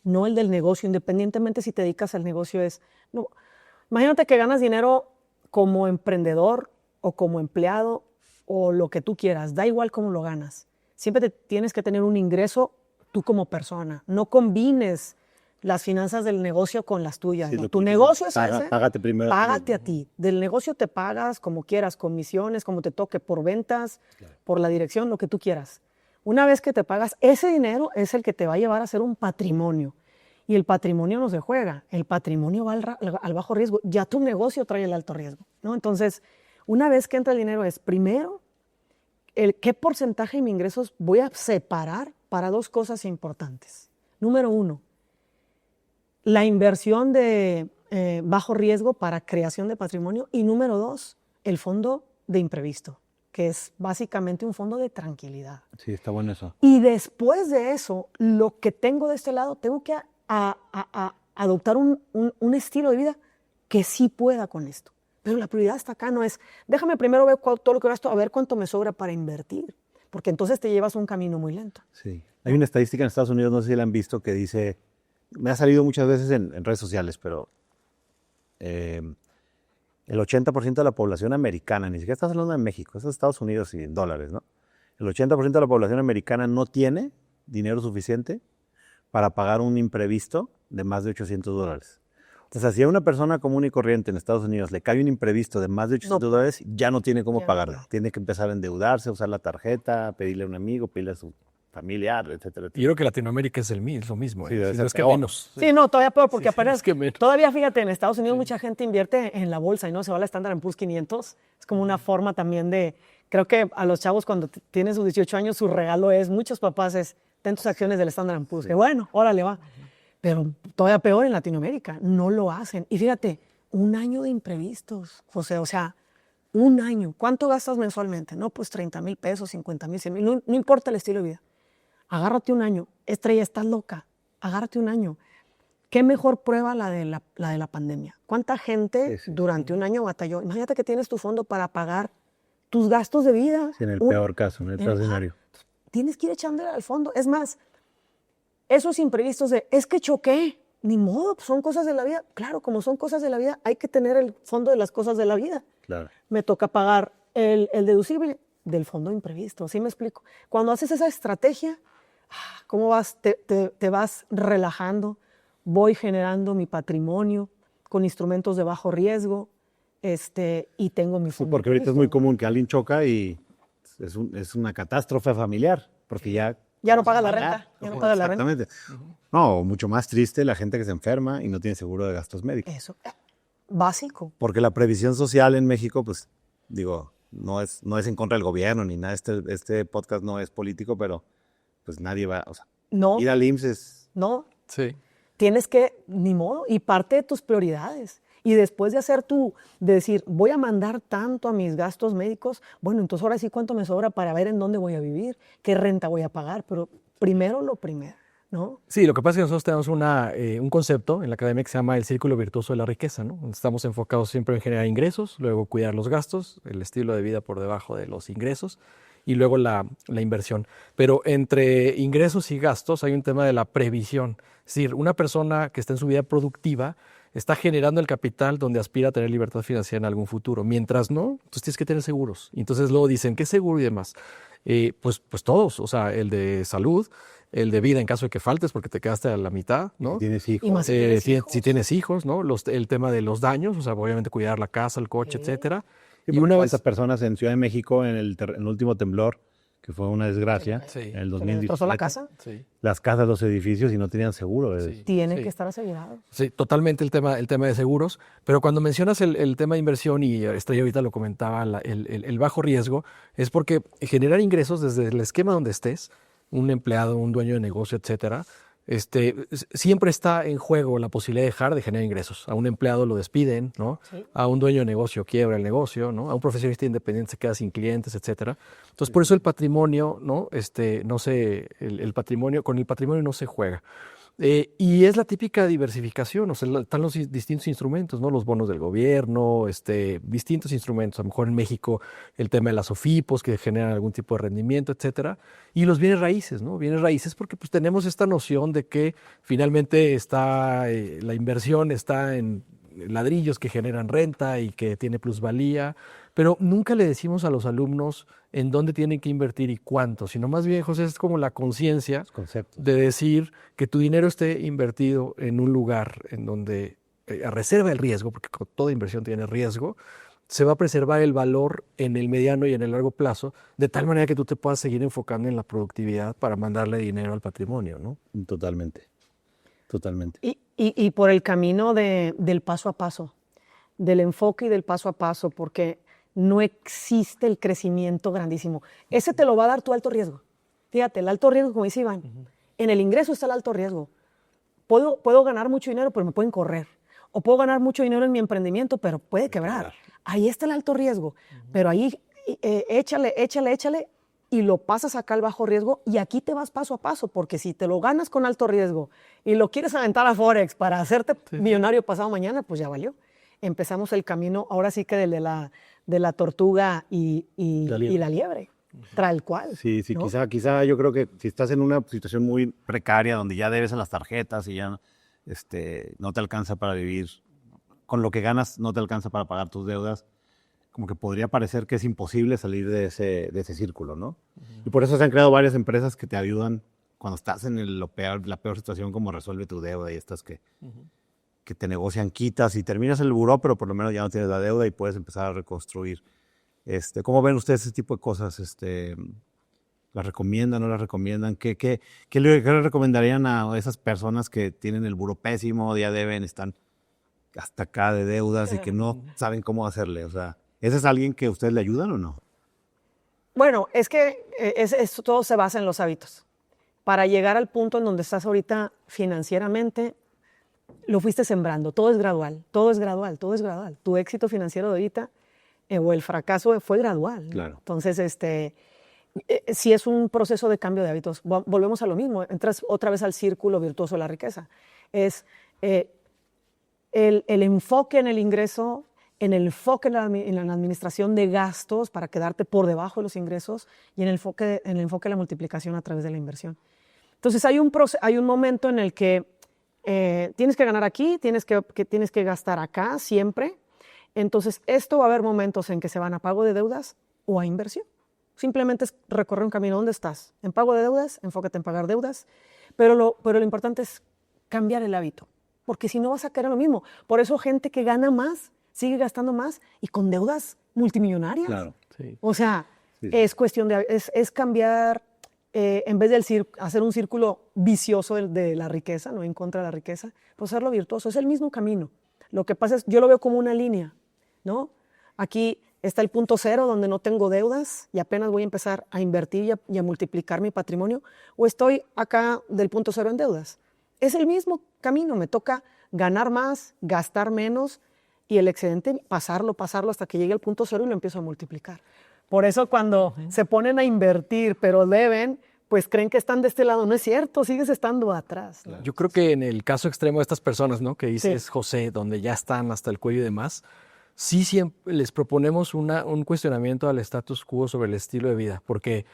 no el del negocio, independientemente si te dedicas al negocio. No, imagínate que ganas dinero como emprendedor o como empleado o lo que tú quieras, da igual cómo lo ganas. Siempre tienes que tener un ingreso tú como persona. No combines las finanzas del negocio con las tuyas. Sí, ¿no? Tu negocio es ese. Págate primero. Págate a ti. Del negocio te pagas como quieras, comisiones, como te toque, por ventas, por la dirección, lo que tú quieras. Una vez que te pagas, ese dinero es el que te va a llevar a ser un patrimonio. Y el patrimonio no se juega. El patrimonio va al bajo riesgo. Ya tu negocio trae el alto riesgo, ¿no? Entonces, una vez que entra el dinero es, primero, qué porcentaje de mis ingresos voy a separar para dos cosas importantes. Número uno, la inversión de bajo riesgo para creación de patrimonio. Y número dos, el fondo de imprevisto, que es básicamente un fondo de tranquilidad. Sí, está bueno eso. Y después de eso, lo que tengo de este lado, tengo que adoptar un estilo de vida que sí pueda con esto. Pero la prioridad está acá, no es, déjame primero ver todo lo que gasto, a ver cuánto me sobra para invertir, porque entonces te llevas un camino muy lento. Sí. Hay una estadística en Estados Unidos, no sé si la han visto, que dice, me ha salido muchas veces en redes sociales, pero el 80% de la población americana, ni siquiera estás hablando de México, eso es Estados Unidos y en dólares, ¿no? El 80% de la población americana no tiene dinero suficiente para pagar un imprevisto de más de $800. O sea, si a una persona común y corriente en Estados Unidos le cae un imprevisto de más de $800, ya no tiene cómo pagarlo. Tiene que empezar a endeudarse, usar la tarjeta, pedirle a un amigo, pedirle a su familiar, etcétera, etcétera. Yo creo que Latinoamérica es lo mismo. Sí, debe Si ser no es que peor. menos. Sí, no, todavía peor, porque apenas, es que menos. todavía fíjate, en Estados Unidos mucha gente invierte en la bolsa y no se va al Standard & Poor's 500. Es como una forma también de, creo que a los chavos cuando tienen sus 18 años, su regalo es, muchos papás es, ten tus acciones del Standard & Poor's. Que bueno, órale, va. Pero todavía peor en Latinoamérica, no lo hacen. Y fíjate, un año de imprevistos, José, o sea, un año. ¿Cuánto gastas mensualmente? No, pues 30,000 pesos, 50,000, 100,000, no importa el estilo de vida. Agárrate un año. Estrella, estás loca. Agárrate un año. ¿Qué mejor prueba la de la pandemia? ¿Cuánta gente durante un año batalló? Imagínate que tienes tu fondo para pagar tus gastos de vida. Sí, en el peor caso, en el peor escenario. Tienes que ir echándole al fondo. Es más, esos imprevistos es que choqué, ni modo, son cosas de la vida. Claro, como son cosas de la vida, hay que tener el fondo de las cosas de la vida. Claro. Me toca pagar el deducible del fondo de imprevisto, ¿sí me explico? Cuando haces esa estrategia, ¿cómo vas? Te vas relajando, voy generando mi patrimonio con instrumentos de bajo riesgo y tengo mi fondo. Sí, porque ahorita es muy común que alguien choca y es una catástrofe familiar, porque ya no paga la renta. Ya no paga la renta. Exactamente. No, mucho más triste la gente que se enferma y no tiene seguro de gastos médicos. Eso, básico. Porque la previsión social en México, pues, digo, no es en contra del gobierno ni nada. Este podcast no es político, pero pues nadie va, o sea, No. ir al IMSS es... No. Sí. tienes que, ni modo, y parte de tus prioridades. Y después de decir, voy a mandar tanto a mis gastos médicos, bueno, entonces ahora sí cuánto me sobra para ver en dónde voy a vivir, qué renta voy a pagar, pero primero lo primero, ¿no? Sí, lo que pasa es que nosotros tenemos un concepto en la academia que se llama el círculo virtuoso de la riqueza, ¿no? Estamos enfocados siempre en generar ingresos, luego cuidar los gastos, el estilo de vida por debajo de los ingresos y luego la inversión. Pero entre ingresos y gastos hay un tema de la previsión. Es decir, una persona que está en su vida productiva está generando el capital donde aspira a tener libertad financiera en algún futuro. Mientras no, entonces tienes que tener seguros. Y entonces luego dicen, ¿qué seguro y demás? Pues todos, o sea, el de salud, el de vida en caso de que faltes porque te quedaste a la mitad, ¿no? Si tienes hijos. Y más Si tienes hijos, ¿no? El tema de los daños, o sea, obviamente cuidar la casa, el coche, etcétera. Y una vez personas en Ciudad de México en el último temblor, que fue una desgracia, Sí. en el ¿Se les destrozó 2017, la casa? Sí. las casas, los edificios y no tenían seguro. Sí. Tienen Sí. que estar asegurados. Sí, totalmente el tema de seguros, pero cuando mencionas el tema de inversión, y Estrella ahorita lo comentaba, el bajo riesgo, es porque generar ingresos desde el esquema donde estés, un empleado, un dueño de negocio, etcétera, siempre está en juego la posibilidad de dejar de generar ingresos. A un empleado lo despiden, ¿no? Sí. A un dueño de negocio quiebra el negocio, ¿no? A un profesionista independiente se queda sin clientes, etcétera. Entonces, por eso el patrimonio, ¿no? El patrimonio, con el patrimonio no se juega. Y es la típica diversificación, o sea, están los distintos instrumentos, ¿no? Los bonos del gobierno, distintos instrumentos, a lo mejor en México el tema de las OFIPOS que generan algún tipo de rendimiento, etcétera, y los bienes raíces, ¿no? Bienes raíces porque pues tenemos esta noción de que finalmente la inversión está en ladrillos que generan renta y que tiene plusvalía, pero nunca le decimos a los alumnos en dónde tienen que invertir y cuánto, sino más bien, José, es como la conciencia Conceptos. de decir que tu dinero esté invertido en un lugar en donde, a reserva del riesgo, porque toda inversión tiene riesgo, se va a preservar el valor en el mediano y en el largo plazo, de tal manera que tú te puedas seguir enfocando en la productividad para mandarle dinero al patrimonio, ¿no? Totalmente. Totalmente. Y por el camino del paso a paso, del enfoque y del paso a paso, porque no existe el crecimiento grandísimo. Ese te lo va a dar tu alto riesgo. Fíjate, el alto riesgo, como dice Iván, en el ingreso está el alto riesgo. Puedo ganar mucho dinero, pero me pueden correr. O puedo ganar mucho dinero en mi emprendimiento, pero puede quebrar. Ahí está el alto riesgo. Pero ahí échale, y lo pasas acá al bajo riesgo, y aquí te vas paso a paso, porque si te lo ganas con alto riesgo y lo quieres aventar a Forex para hacerte millonario pasado mañana, pues ya valió. Empezamos el camino, ahora sí que de la tortuga y la liebre, tal cual. Sí, ¿no? quizá yo creo que si estás en una situación muy precaria donde ya debes en las tarjetas y ya no te alcanza para vivir, con lo que ganas no te alcanza para pagar tus deudas, como que podría parecer que es imposible salir de ese círculo, ¿no? Y por eso se han creado varias empresas que te ayudan cuando estás en la peor situación, como resuelve tu deuda y estas que te negocian quitas y terminas en el buró, pero por lo menos ya no tienes la deuda y puedes empezar a reconstruir. ¿Cómo ven ustedes ese tipo de cosas? ¿Las recomiendan, no las recomiendan? ¿Qué le recomendarían a esas personas que tienen el buró pésimo, ya están hasta acá de deudas y que no saben cómo hacerle? O sea, ¿ese es alguien que ustedes le ayudan o no? Bueno, es que todo se basa en los hábitos. Para llegar al punto en donde estás ahorita financieramente, lo fuiste sembrando. Todo es gradual, todo es gradual, todo es gradual. Tu éxito financiero de ahorita o el fracaso fue gradual. Claro. Entonces, si es un proceso de cambio de hábitos, volvemos a lo mismo. Entras otra vez al círculo virtuoso de la riqueza. Es el enfoque en el ingreso, en el enfoque en la administración de gastos para quedarte por debajo de los ingresos y en el enfoque de la multiplicación a través de la inversión. Entonces hay un momento en el que tienes que ganar aquí, tienes que gastar acá siempre. Entonces esto va a haber momentos en que se van a pago de deudas o a inversión. Simplemente es recorrer un camino. ¿Dónde estás? En pago de deudas, enfócate en pagar deudas, pero lo importante es cambiar el hábito, porque si no vas a caer en lo mismo. Por eso gente que gana más sigue gastando más y con deudas multimillonarias. Claro. Sí. O sea, Sí. es cuestión es cambiar, en vez de hacer un círculo vicioso de la riqueza, no en contra de la riqueza, pues hacerlo virtuoso. Es el mismo camino. Lo que pasa es, yo lo veo como una línea, ¿no? Aquí está el punto cero, donde no tengo deudas y apenas voy a empezar a invertir y a multiplicar mi patrimonio, o estoy acá del punto cero en deudas. es el mismo camino, me toca ganar más, gastar menos y el excedente pasarlo hasta que llegue al punto cero y lo empiezo a multiplicar. Por eso cuando se ponen a invertir pero deben, pues creen que están de este lado. No es cierto, sigues estando atrás, ¿no? Yo creo que en el caso extremo de estas personas, ¿no? Que dices, Sí. José, donde ya están hasta el cuello y demás, sí siempre les proponemos un cuestionamiento al status quo sobre el estilo de vida, porque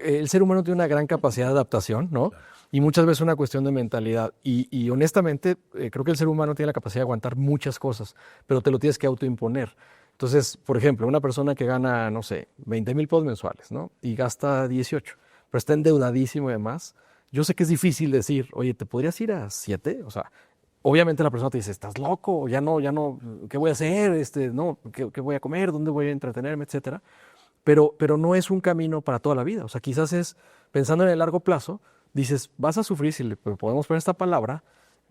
el ser humano tiene una gran capacidad de adaptación, ¿no? Claro. Y muchas veces una cuestión de mentalidad. Y honestamente, creo que el ser humano tiene la capacidad de aguantar muchas cosas, pero te lo tienes que autoimponer. Entonces, por ejemplo, una persona que gana, no sé, 20,000 pesos mensuales, ¿no? Y gasta 18, pero está endeudadísimo y demás. Yo sé que es difícil decir, oye, ¿te podrías ir a 7? O sea, obviamente la persona te dice, ¿estás loco? Ya no, ¿qué voy a hacer? No, ¿qué voy a comer? ¿Dónde voy a entretenerme? Etcétera. Pero no es un camino para toda la vida. O sea, quizás es, pensando en el largo plazo, dices, vas a sufrir, si le podemos poner esta palabra,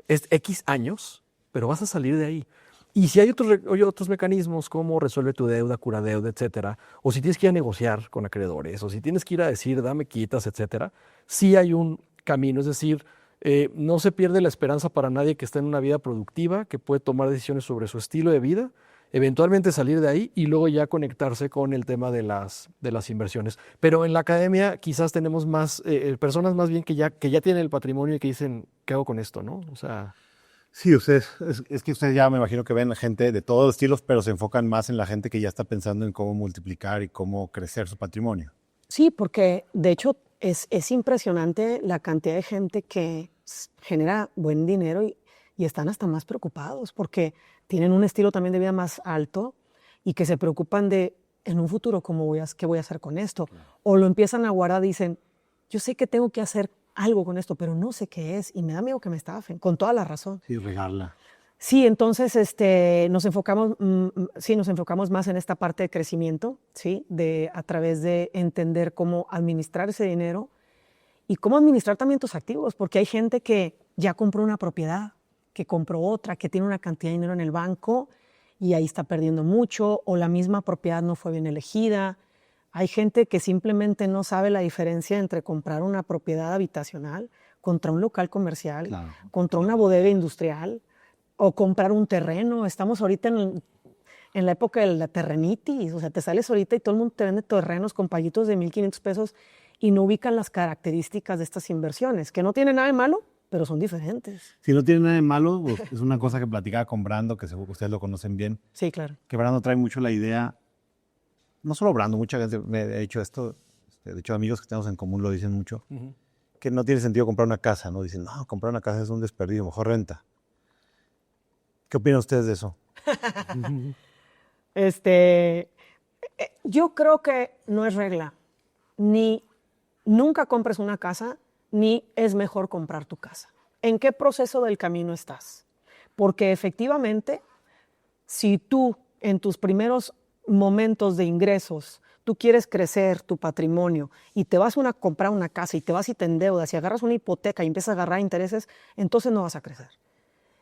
es X años, pero vas a salir de ahí. Y si hay otros mecanismos como resuelve tu deuda, cura deuda, etcétera, o si tienes que ir a negociar con acreedores, o si tienes que ir a decir, dame quitas, etcétera, sí hay un camino. Es decir, no se pierde la esperanza para nadie que está en una vida productiva, que puede tomar decisiones sobre su estilo de vida, eventualmente salir de ahí y luego ya conectarse con el tema de las inversiones. Pero en la academia quizás tenemos más personas más bien que ya tienen el patrimonio y que dicen, ¿qué hago con esto? ¿No? O sea... Sí, ustedes, es que ustedes ya me imagino que ven gente de todos los estilos, pero se enfocan más en la gente que ya está pensando en cómo multiplicar y cómo crecer su patrimonio. Sí, porque de hecho es impresionante la cantidad de gente que genera buen dinero y están hasta más preocupados porque tienen un estilo también de vida más alto y que se preocupan de en un futuro qué voy a hacer con esto. Claro. O lo empiezan a guardar y dicen, yo sé que tengo que hacer algo con esto, pero no sé qué es y me da miedo que me estafen, con toda la razón. Sí, regarla. Sí, entonces nos enfocamos más en esta parte de crecimiento, ¿sí? A través de entender cómo administrar ese dinero y cómo administrar también tus activos, porque hay gente que ya compró una propiedad, que compró otra, que tiene una cantidad de dinero en el banco y ahí está perdiendo mucho, o la misma propiedad no fue bien elegida. Hay gente que simplemente no sabe la diferencia entre comprar una propiedad habitacional contra un local comercial, claro, contra una bodega industrial, o comprar un terreno. Estamos ahorita en la época de la terrenitis, o sea, te sales ahorita y todo el mundo te vende terrenos con paguitos de 1,500 pesos y no ubican las características de estas inversiones, que no tienen nada de malo, pero son diferentes. Si no tiene nada de malo, pues es una cosa que platicaba con Brando, que seguro que ustedes lo conocen bien. Sí, claro. Que Brando trae mucho la idea, no solo Brando, mucha gente me ha dicho esto, de hecho amigos que tenemos en común lo dicen mucho, que no tiene sentido comprar una casa, ¿no? Dicen, no, comprar una casa es un desperdicio, mejor renta. ¿Qué opinan ustedes de eso? Yo creo que no es regla. Ni nunca compres una casa, ni es mejor comprar tu casa. ¿En qué proceso del camino estás? Porque efectivamente, si tú en tus primeros momentos de ingresos, tú quieres crecer tu patrimonio y te vas a comprar una casa y te vas y te endeudas y agarras una hipoteca y empiezas a agarrar intereses, entonces no vas a crecer.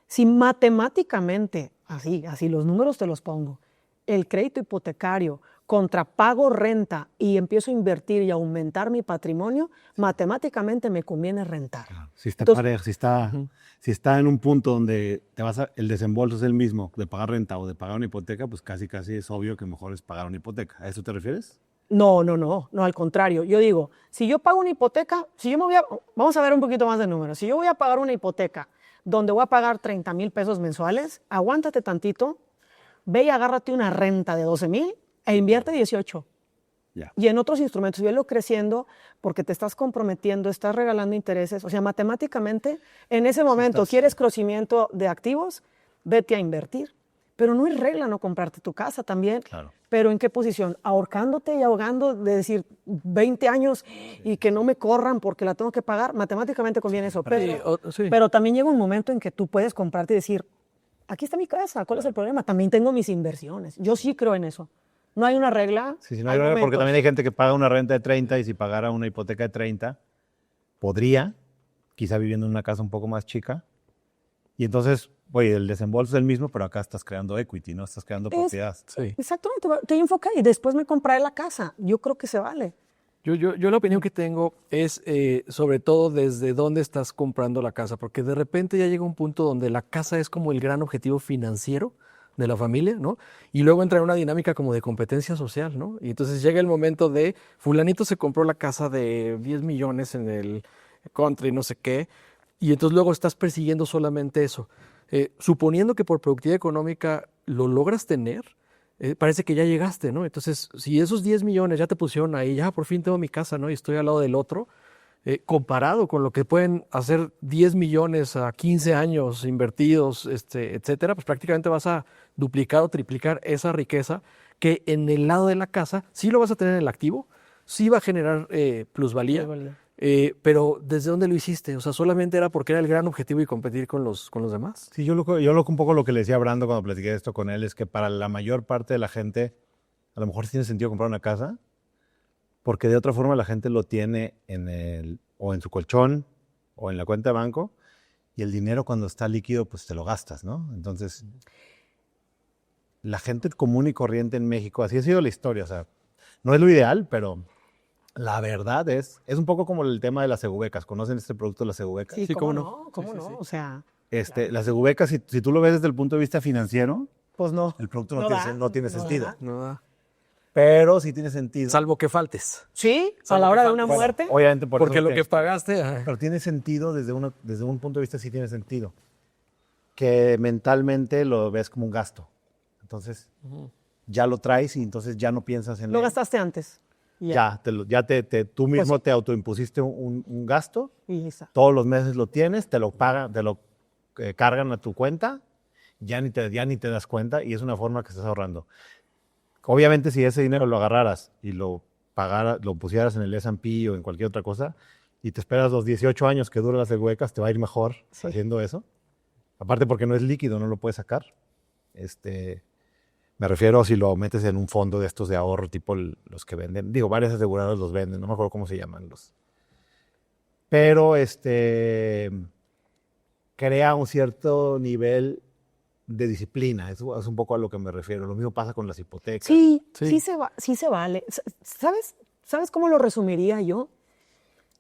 Si matemáticamente, así los números te los pongo, el crédito hipotecario contra pago renta y empiezo a invertir y aumentar mi patrimonio, matemáticamente me conviene rentar. Claro. Si está parejo, si está en un punto donde el desembolso es el mismo de pagar renta o de pagar una hipoteca, pues casi es obvio que mejor es pagar una hipoteca. ¿A eso te refieres? No, al contrario. Yo digo, si yo pago una hipoteca, vamos a ver un poquito más de números. Si yo voy a pagar una hipoteca donde voy a pagar 30,000 pesos mensuales, aguántate tantito, ve y agárrate una renta de 12,000 e invierte 18. Yeah. Y en otros instrumentos, velo creciendo porque te estás comprometiendo, estás regalando intereses. O sea, matemáticamente, en ese momento, quieres crecimiento de activos, vete a invertir. Pero no es regla no comprarte tu casa también. Claro. Pero ¿en qué posición? Ahorcándote y ahogando, de decir 20 años y que no me corran porque la tengo que pagar. Matemáticamente conviene eso. Pero también llega un momento en que tú puedes comprarte y decir, aquí está mi casa, ¿cuál es el problema? También tengo mis inversiones. Yo sí creo en eso. No hay una regla. Sí, no hay regla porque también hay gente que paga una renta de 30 y si pagara una hipoteca de 30, podría, quizá viviendo en una casa un poco más chica. Y entonces, oye, el desembolso es el mismo, pero acá estás creando equity, ¿no? Estás creando propiedad. Sí. Exactamente, te enfoca y después me compraré la casa. Yo creo que se vale. Yo la opinión que tengo es sobre todo desde dónde estás comprando la casa, porque de repente ya llega un punto donde la casa es como el gran objetivo financiero de la familia, ¿no? Y luego entra en una dinámica como de competencia social, ¿no? Y entonces llega el momento de fulanito se compró la casa de 10 millones en el country, no sé qué, y entonces luego estás persiguiendo solamente eso. Suponiendo que por productividad económica lo logras tener, parece que ya llegaste, ¿no? Entonces, si esos 10 millones ya te pusieron ahí, ya por fin tengo mi casa, ¿no? Y estoy al lado del otro, comparado con lo que pueden hacer 10 millones a 15 años invertidos, etcétera, pues prácticamente vas a duplicar o triplicar esa riqueza que en el lado de la casa sí lo vas a tener en el activo, sí va a generar plusvalía, pero ¿desde dónde lo hiciste? O sea, solamente era porque era el gran objetivo y competir con los demás. Sí, yo un poco lo que le decía a Brando cuando platiqué esto con él es que para la mayor parte de la gente a lo mejor sí tiene sentido comprar una casa porque de otra forma la gente lo tiene o en su colchón o en la cuenta de banco y el dinero cuando está líquido pues te lo gastas, ¿no? Entonces, la gente común y corriente en México, así ha sido la historia, o sea, no es lo ideal, pero la verdad es un poco como el tema de las segubecas. ¿Conocen este producto de las segubecas? Sí, Sí, ¿cómo cómo no? ¿Cómo no? O sea, Las segubecas, si tú lo ves desde el punto de vista financiero, pues no. el producto No no tiene da. sentido. No da. Pero sí tiene sentido. Salvo que faltes. Sí, a la hora de una muerte. Obviamente por Porque eso lo que pagaste... pero tiene sentido desde un punto de vista, sí tiene sentido. Que mentalmente lo ves como un gasto. Entonces, ya lo traes y entonces ya no piensas en Lo él. gastaste antes. Tú mismo te autoimpusiste un gasto. Y está. Todos los meses lo tienes, te lo pagan, te lo cargan a tu cuenta, ya ni te das cuenta y es una forma que estás ahorrando. Obviamente si ese dinero lo agarraras y lo pusieras en el S&P o en cualquier otra cosa y te esperas los 18 años que dura las segubecas, te va a ir mejor haciendo eso. Aparte porque no es líquido, no lo puedes sacar. Me refiero a si lo metes en un fondo de estos de ahorro, tipo los que venden. Digo, varias aseguradoras los venden, no me acuerdo cómo se llaman los. Pero crea un cierto nivel de disciplina. Eso es un poco a lo que me refiero. Lo mismo pasa con las hipotecas. Sí se vale. ¿Sabes cómo lo resumiría yo?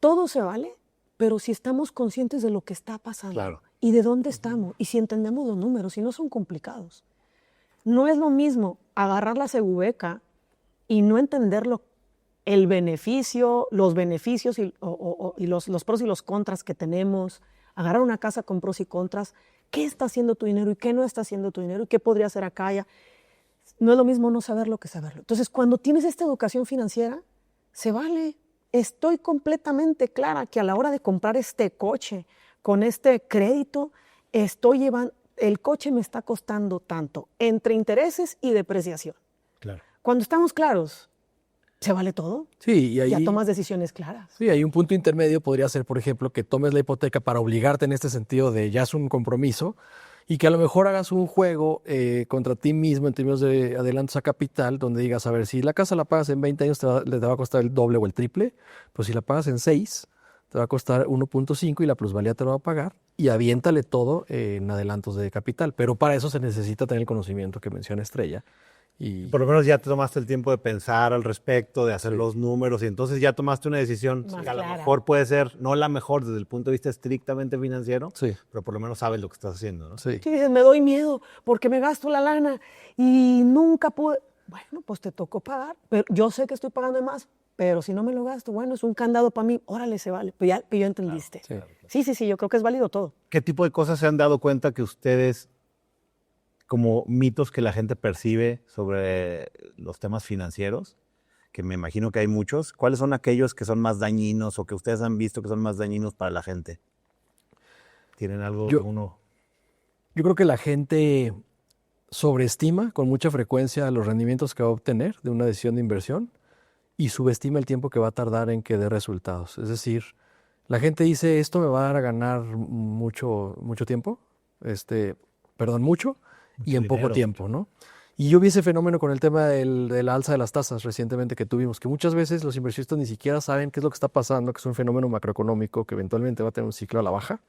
Todo se vale, pero si estamos conscientes de lo que está pasando. Claro. Y de dónde estamos, y si entendemos los números, y no son complicados. No es lo mismo agarrar la segubeca y no entenderlo, el beneficio, los beneficios y los pros y los contras que tenemos, agarrar una casa con pros y contras, qué está haciendo tu dinero y qué no está haciendo tu dinero y qué podría hacer acá. No es lo mismo no saberlo que saberlo. Entonces, cuando tienes esta educación financiera, se vale. Estoy completamente clara que a la hora de comprar este coche con este crédito, el coche me está costando tanto entre intereses y depreciación. Claro. Cuando estamos claros, se vale todo. Sí, y ahí, ya tomas decisiones claras. Sí, hay un punto intermedio, podría ser, por ejemplo, que tomes la hipoteca para obligarte en este sentido de ya es un compromiso y que a lo mejor hagas un juego contra ti mismo en términos de adelantos a capital, donde digas, a ver, si la casa la pagas en 20 años te va a costar el doble o el triple, pues si la pagas en 6, te va a costar 1.5 y la plusvalía te lo va a pagar y aviéntale todo en adelantos de capital. Pero para eso se necesita tener el conocimiento que menciona Estrella. Y Por lo menos ya te tomaste el tiempo de pensar al respecto, de hacer los números y entonces ya tomaste una decisión Más que a lo clara. mejor puede ser no la mejor desde el punto de vista estrictamente financiero, Sí. pero por lo menos sabes lo que estás haciendo, ¿no? Sí. Sí, dices, me doy miedo porque me gasto la lana y nunca pude. Bueno, pues te tocó pagar. Pero yo sé que estoy pagando de más, pero si no me lo gasto, bueno, es un candado para mí. Órale, se vale. Pero ya entendiste. Claro, Sí, yo creo que es válido todo. ¿Qué tipo de cosas se han dado cuenta que ustedes, como mitos que la gente percibe sobre los temas financieros, que me imagino que hay muchos, cuáles son aquellos que son más dañinos o que ustedes han visto que son más dañinos para la gente? ¿Tienen algo que uno...? Yo creo que la gente sobreestima con mucha frecuencia los rendimientos que va a obtener de una decisión de inversión y subestima el tiempo que va a tardar en que dé resultados. Es decir, la gente dice, esto me va a dar a ganar mucho tiempo, mucho y en poco dinero, tiempo, ¿no? Y yo vi ese fenómeno con el tema de la alza de las tasas recientemente que tuvimos, que muchas veces los inversionistas ni siquiera saben qué es lo que está pasando, que es un fenómeno macroeconómico que eventualmente va a tener un ciclo a la baja.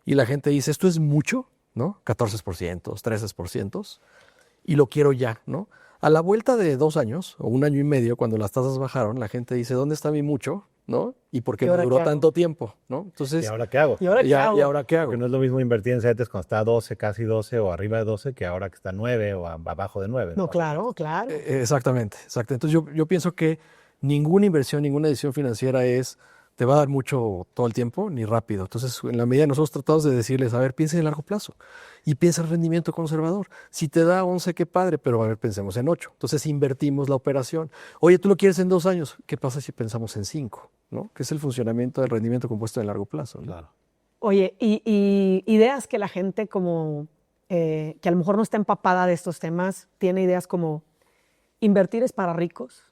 Y la gente dice, esto es mucho, ¿no? 14%, 13%, y lo quiero ya, ¿no? A la vuelta de 2 años o 1 año y medio, cuando las tasas bajaron, la gente dice, ¿dónde está mi mucho? ¿No? ¿Y por qué ¿Y me ahora duró qué hago? tanto tiempo? ¿No? Entonces, ¿Y ahora qué hago? ¿Y ahora qué hago? ¿y ahora qué hago? Porque no es lo mismo invertir en CETES cuando está a 12, casi 12 o arriba de 12 que ahora que está a 9 o abajo de 9. No, claro, claro. Exactamente, exacto. Entonces yo pienso que ninguna inversión, ninguna decisión financiera te va a dar mucho todo el tiempo, ni rápido. Entonces, en la medida nosotros tratamos de decirles, a ver, piensa en largo plazo y piensa en rendimiento conservador. Si te da 11, qué padre, pero a ver, pensemos en 8. Entonces, invertimos la operación. Oye, tú lo quieres en 2 años, ¿qué pasa si pensamos en 5? ¿No? Que es el funcionamiento del rendimiento compuesto en largo plazo, ¿no? Claro. Oye, y ideas que la gente como, que a lo mejor no está empapada de estos temas, tiene ideas como invertir es para ricos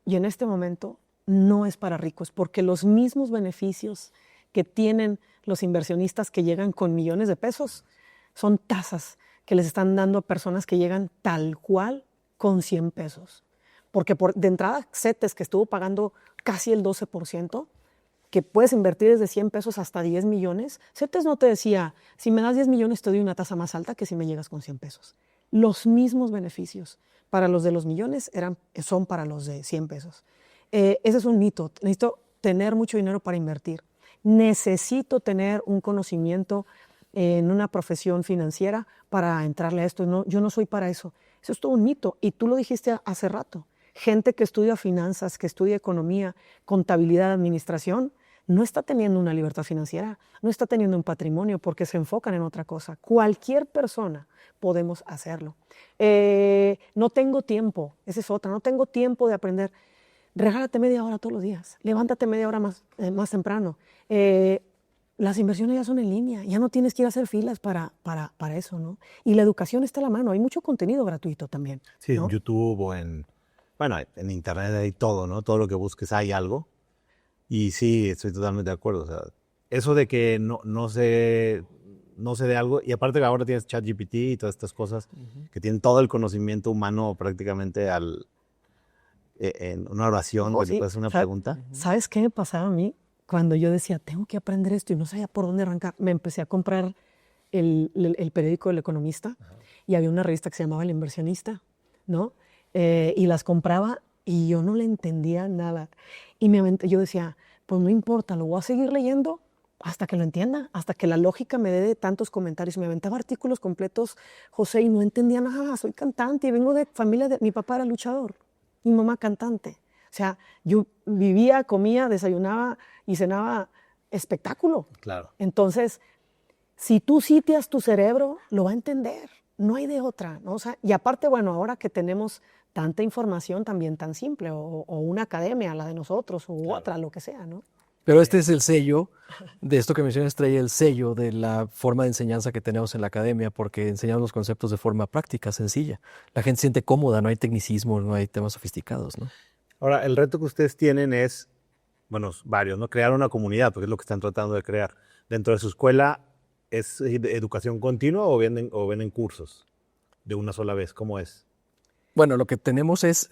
y en este momento no es para ricos porque los mismos beneficios que tienen los inversionistas que llegan con millones de pesos son tasas que les están dando a personas que llegan tal cual con 100 pesos. Porque de entrada CETES, que estuvo pagando casi el 12%, que puedes invertir desde 100 pesos hasta 10 millones, CETES no te decía, si me das 10 millones te doy una tasa más alta que si me llegas con 100 pesos. Los mismos beneficios para los de los millones son para los de 100 pesos. Ese es un mito. Necesito tener mucho dinero para invertir. Necesito tener un conocimiento en una profesión financiera para entrarle a esto. No, yo no soy para eso. Eso es todo un mito. Y tú lo dijiste hace rato. Gente que estudia finanzas, que estudia economía, contabilidad, administración, no está teniendo una libertad financiera, no está teniendo un patrimonio porque se enfocan en otra cosa. Cualquier persona podemos hacerlo. No tengo tiempo, esa es otra, no tengo tiempo de aprender. Regálate media hora todos los días, levántate media hora más temprano. Las inversiones ya son en línea, ya no tienes que ir a hacer filas para eso, ¿no? Y la educación está a la mano, hay mucho contenido gratuito también. Sí, ¿no? en YouTube o bueno, en internet hay todo, ¿no? Todo lo que busques hay algo. Y sí, estoy totalmente de acuerdo. O sea, eso de que no sé de algo, y aparte que ahora tienes ChatGPT y todas estas cosas que tienen todo el conocimiento humano prácticamente en una oración, que te puedes hacer una pregunta. ¿Sabes qué me pasaba a mí? Cuando yo decía, tengo que aprender esto y no sabía por dónde arrancar, me empecé a comprar el periódico El Economista y había una revista que se llamaba El Inversionista, ¿no? Y las compraba y yo no le entendía nada. Y yo decía, pues no importa, lo voy a seguir leyendo hasta que lo entienda, hasta que la lógica me dé de tantos comentarios. Me aventaba artículos completos, José, y no entendía nada. Soy cantante y vengo de familia mi papá era luchador, mi mamá cantante. O sea, yo vivía, comía, desayunaba y cenaba espectáculo. Claro. Entonces, si tú sitias tu cerebro, lo va a entender. No hay de otra, ¿no? O sea, y aparte, bueno, ahora que tenemos tanta información también tan simple, o una academia, la de nosotros, u otra, lo que sea, ¿no? Pero este es el sello de esto que mencionas, trae el sello de la forma de enseñanza que tenemos en la academia, porque enseñamos los conceptos de forma práctica, sencilla. La gente se siente cómoda, no hay tecnicismo, no hay temas sofisticados, ¿no? Ahora, el reto que ustedes tienen es, bueno, varios, ¿no? Crear una comunidad, porque es lo que están tratando de crear. Dentro de su escuela, ¿es educación continua o venden cursos de una sola vez? ¿Cómo es? Bueno, lo que tenemos es,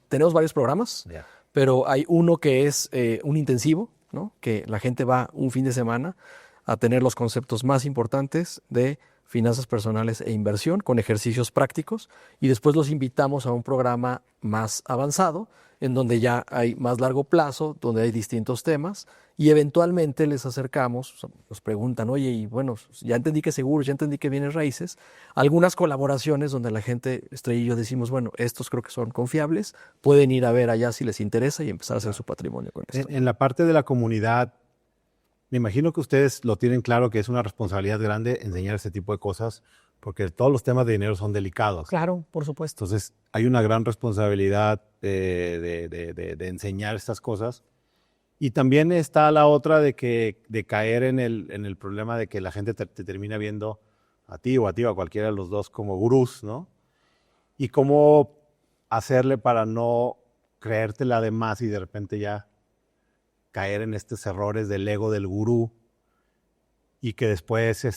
tenemos varios programas, Ya. pero hay uno que es un intensivo, ¿no? Que la gente va un fin de semana a tener los conceptos más importantes de finanzas personales e inversión con ejercicios prácticos, y después los invitamos a un programa más avanzado en donde ya hay más largo plazo, donde hay distintos temas, y eventualmente les acercamos, nos preguntan, oye, y bueno, ya entendí que seguros, ya entendí que bienes raíces, algunas colaboraciones donde la gente, Estrella y yo, decimos, bueno, estos creo que son confiables, pueden ir a ver allá si les interesa y empezar a hacer su patrimonio con esto. En la parte de la comunidad, me imagino que ustedes lo tienen claro que es una responsabilidad grande enseñar este tipo de cosas, porque todos los temas de dinero son delicados. Claro, por supuesto. Entonces, hay una gran responsabilidad de enseñar estas cosas. Y también está la otra de caer en el problema de que la gente te termina viendo a ti o a cualquiera de los dos como gurús, ¿no? Y cómo hacerle para no creértela de más y de repente ya caer en estos errores del ego del gurú y que después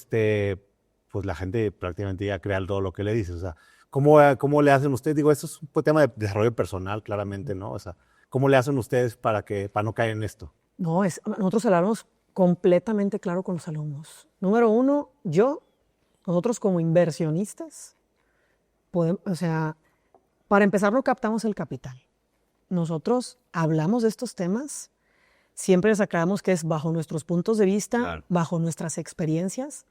pues la gente prácticamente ya crea todo lo que le dices. O sea, ¿cómo le hacen ustedes? Digo, esto es un tema de desarrollo personal, claramente, ¿no? O sea, ¿cómo le hacen ustedes para no caer en esto? No, nosotros hablamos completamente claro con los alumnos. Número uno, nosotros como inversionistas, Para empezar, no captamos el capital. Nosotros hablamos de estos temas, siempre les aclaramos que es bajo nuestros puntos de vista, Claro. bajo nuestras experiencias,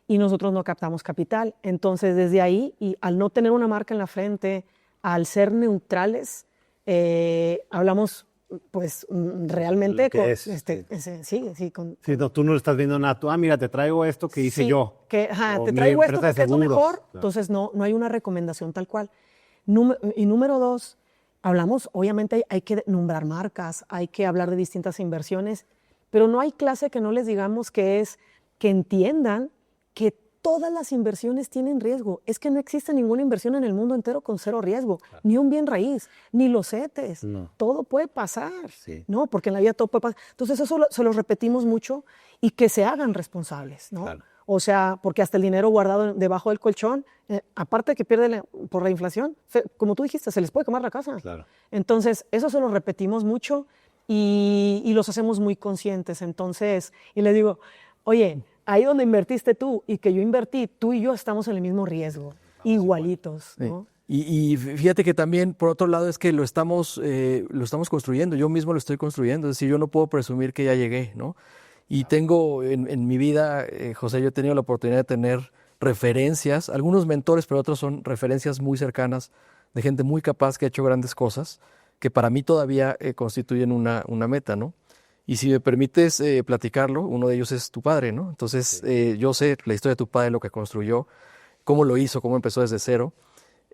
y nosotros no captamos capital. Entonces, desde ahí, y al no tener una marca en la frente, al ser neutrales, hablamos pues realmente Lo que es. sí, con, Sí, no, tú no le estás viendo nada. Tú, mira, te traigo esto que hice sí, yo. que, O te mi traigo esto empresa de porque es lo seguros. mejor, Claro. entonces no hay una recomendación tal cual. Y número dos, hablamos, obviamente hay que nombrar marcas, hay que hablar de distintas inversiones, pero no hay clase que no les digamos que entiendan que todas las inversiones tienen riesgo. Es que no existe ninguna inversión en el mundo entero con cero riesgo, ni un bien raíz, ni los CETES. No. Todo puede pasar, Sí. ¿no? Porque en la vida todo puede pasar. Entonces eso se lo repetimos mucho y que se hagan responsables, ¿no? Claro. O sea, porque hasta el dinero guardado debajo del colchón, aparte de que pierde por la inflación, como tú dijiste, se les puede quemar la casa. Claro. Entonces, eso se lo repetimos mucho y los hacemos muy conscientes. Entonces, y les digo, oye, ahí donde invertiste tú y que yo invertí, tú y yo estamos en el mismo riesgo, igualitos, Sí. ¿no? Y fíjate que también, por otro lado, es que lo estamos construyendo, yo mismo lo estoy construyendo, es decir, yo no puedo presumir que ya llegué, ¿no? Y tengo en mi vida, José, yo he tenido la oportunidad de tener referencias, algunos mentores, pero otros son referencias muy cercanas de gente muy capaz que ha hecho grandes cosas, que para mí todavía constituyen una meta, ¿no? Y si me permites platicarlo, uno de ellos es tu padre, ¿no? Entonces, yo sé la historia de tu padre, lo que construyó, cómo lo hizo, cómo empezó desde cero.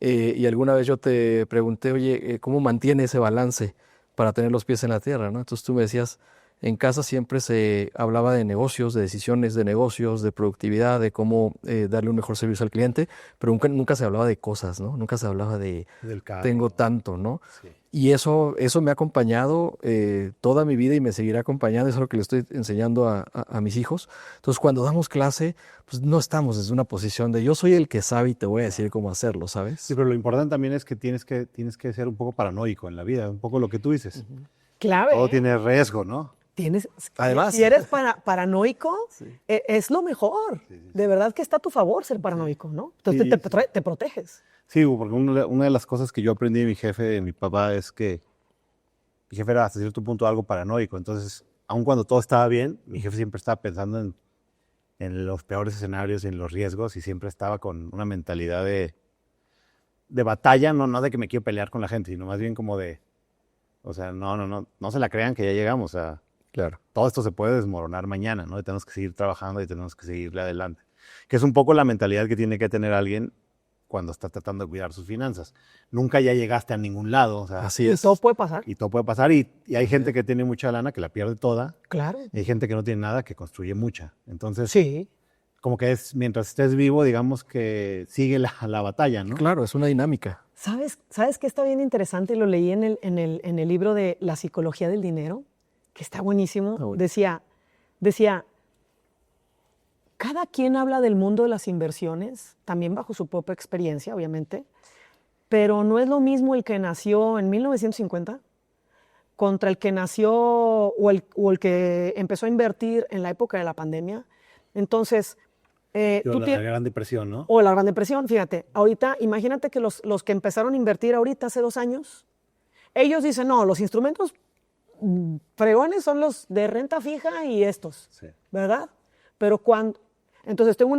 Y alguna vez yo te pregunté, oye, ¿cómo mantiene ese balance para tener los pies en la tierra, ¿no? Entonces tú me decías, en casa siempre se hablaba de negocios, de decisiones de negocios, de productividad, de cómo darle un mejor servicio al cliente, pero nunca se hablaba de cosas, ¿no? Nunca se hablaba de Del carro. tengo tanto, ¿no? Sí. Y eso me ha acompañado toda mi vida y me seguirá acompañando. Eso es lo que le estoy enseñando a mis hijos. Entonces, cuando damos clase, pues no estamos desde una posición de yo soy el que sabe y te voy a decir cómo hacerlo, ¿sabes? Sí, pero lo importante también es que tienes que ser un poco paranoico en la vida, un poco lo que tú dices. Clave. Todo tiene riesgo, ¿no? Además. Si eres paranoico, es lo mejor. De verdad que está a tu favor ser paranoico, ¿no? Entonces Sí, te proteges. Sí, porque una de las cosas que yo aprendí de mi jefe, de mi papá, es que mi jefe era hasta cierto punto algo paranoico. Entonces, aun cuando todo estaba bien, mi jefe siempre estaba pensando en los peores escenarios y en los riesgos y siempre estaba con una mentalidad de batalla, no de que me quiero pelear con la gente, sino más bien como de, o sea, no se la crean que ya llegamos, o sea, Claro. todo esto se puede desmoronar mañana, ¿no? Y tenemos que seguir trabajando y tenemos que seguirle adelante. Que es un poco la mentalidad que tiene que tener alguien cuando está tratando de cuidar sus finanzas. Nunca ya llegaste a ningún lado, o sea, Así Y es. todo puede pasar. y todo puede pasar. Y hay gente que tiene mucha lana que la pierde toda, Claro. y hay gente que no tiene nada que construye mucha. Entonces, Sí. como que es, mientras estés vivo, digamos que sigue la batalla, ¿no? Claro, es una dinámica. ¿Sabes qué está bien interesante? Lo leí en el libro de La psicología del dinero, que está buenísimo. Ah, bueno. Decía, cada quien habla del mundo de las inversiones, también bajo su propia experiencia, obviamente, pero no es lo mismo el que nació en 1950 contra el que nació o el que empezó a invertir en la época de la pandemia. Entonces, Digo, la tienes... Gran Depresión, ¿no? O la Gran Depresión, fíjate, ahorita, imagínate que los que empezaron a invertir ahorita hace 2 años, ellos dicen, no, los instrumentos fregones son los de renta fija y estos, Sí. ¿verdad? Pero cuando, entonces tengo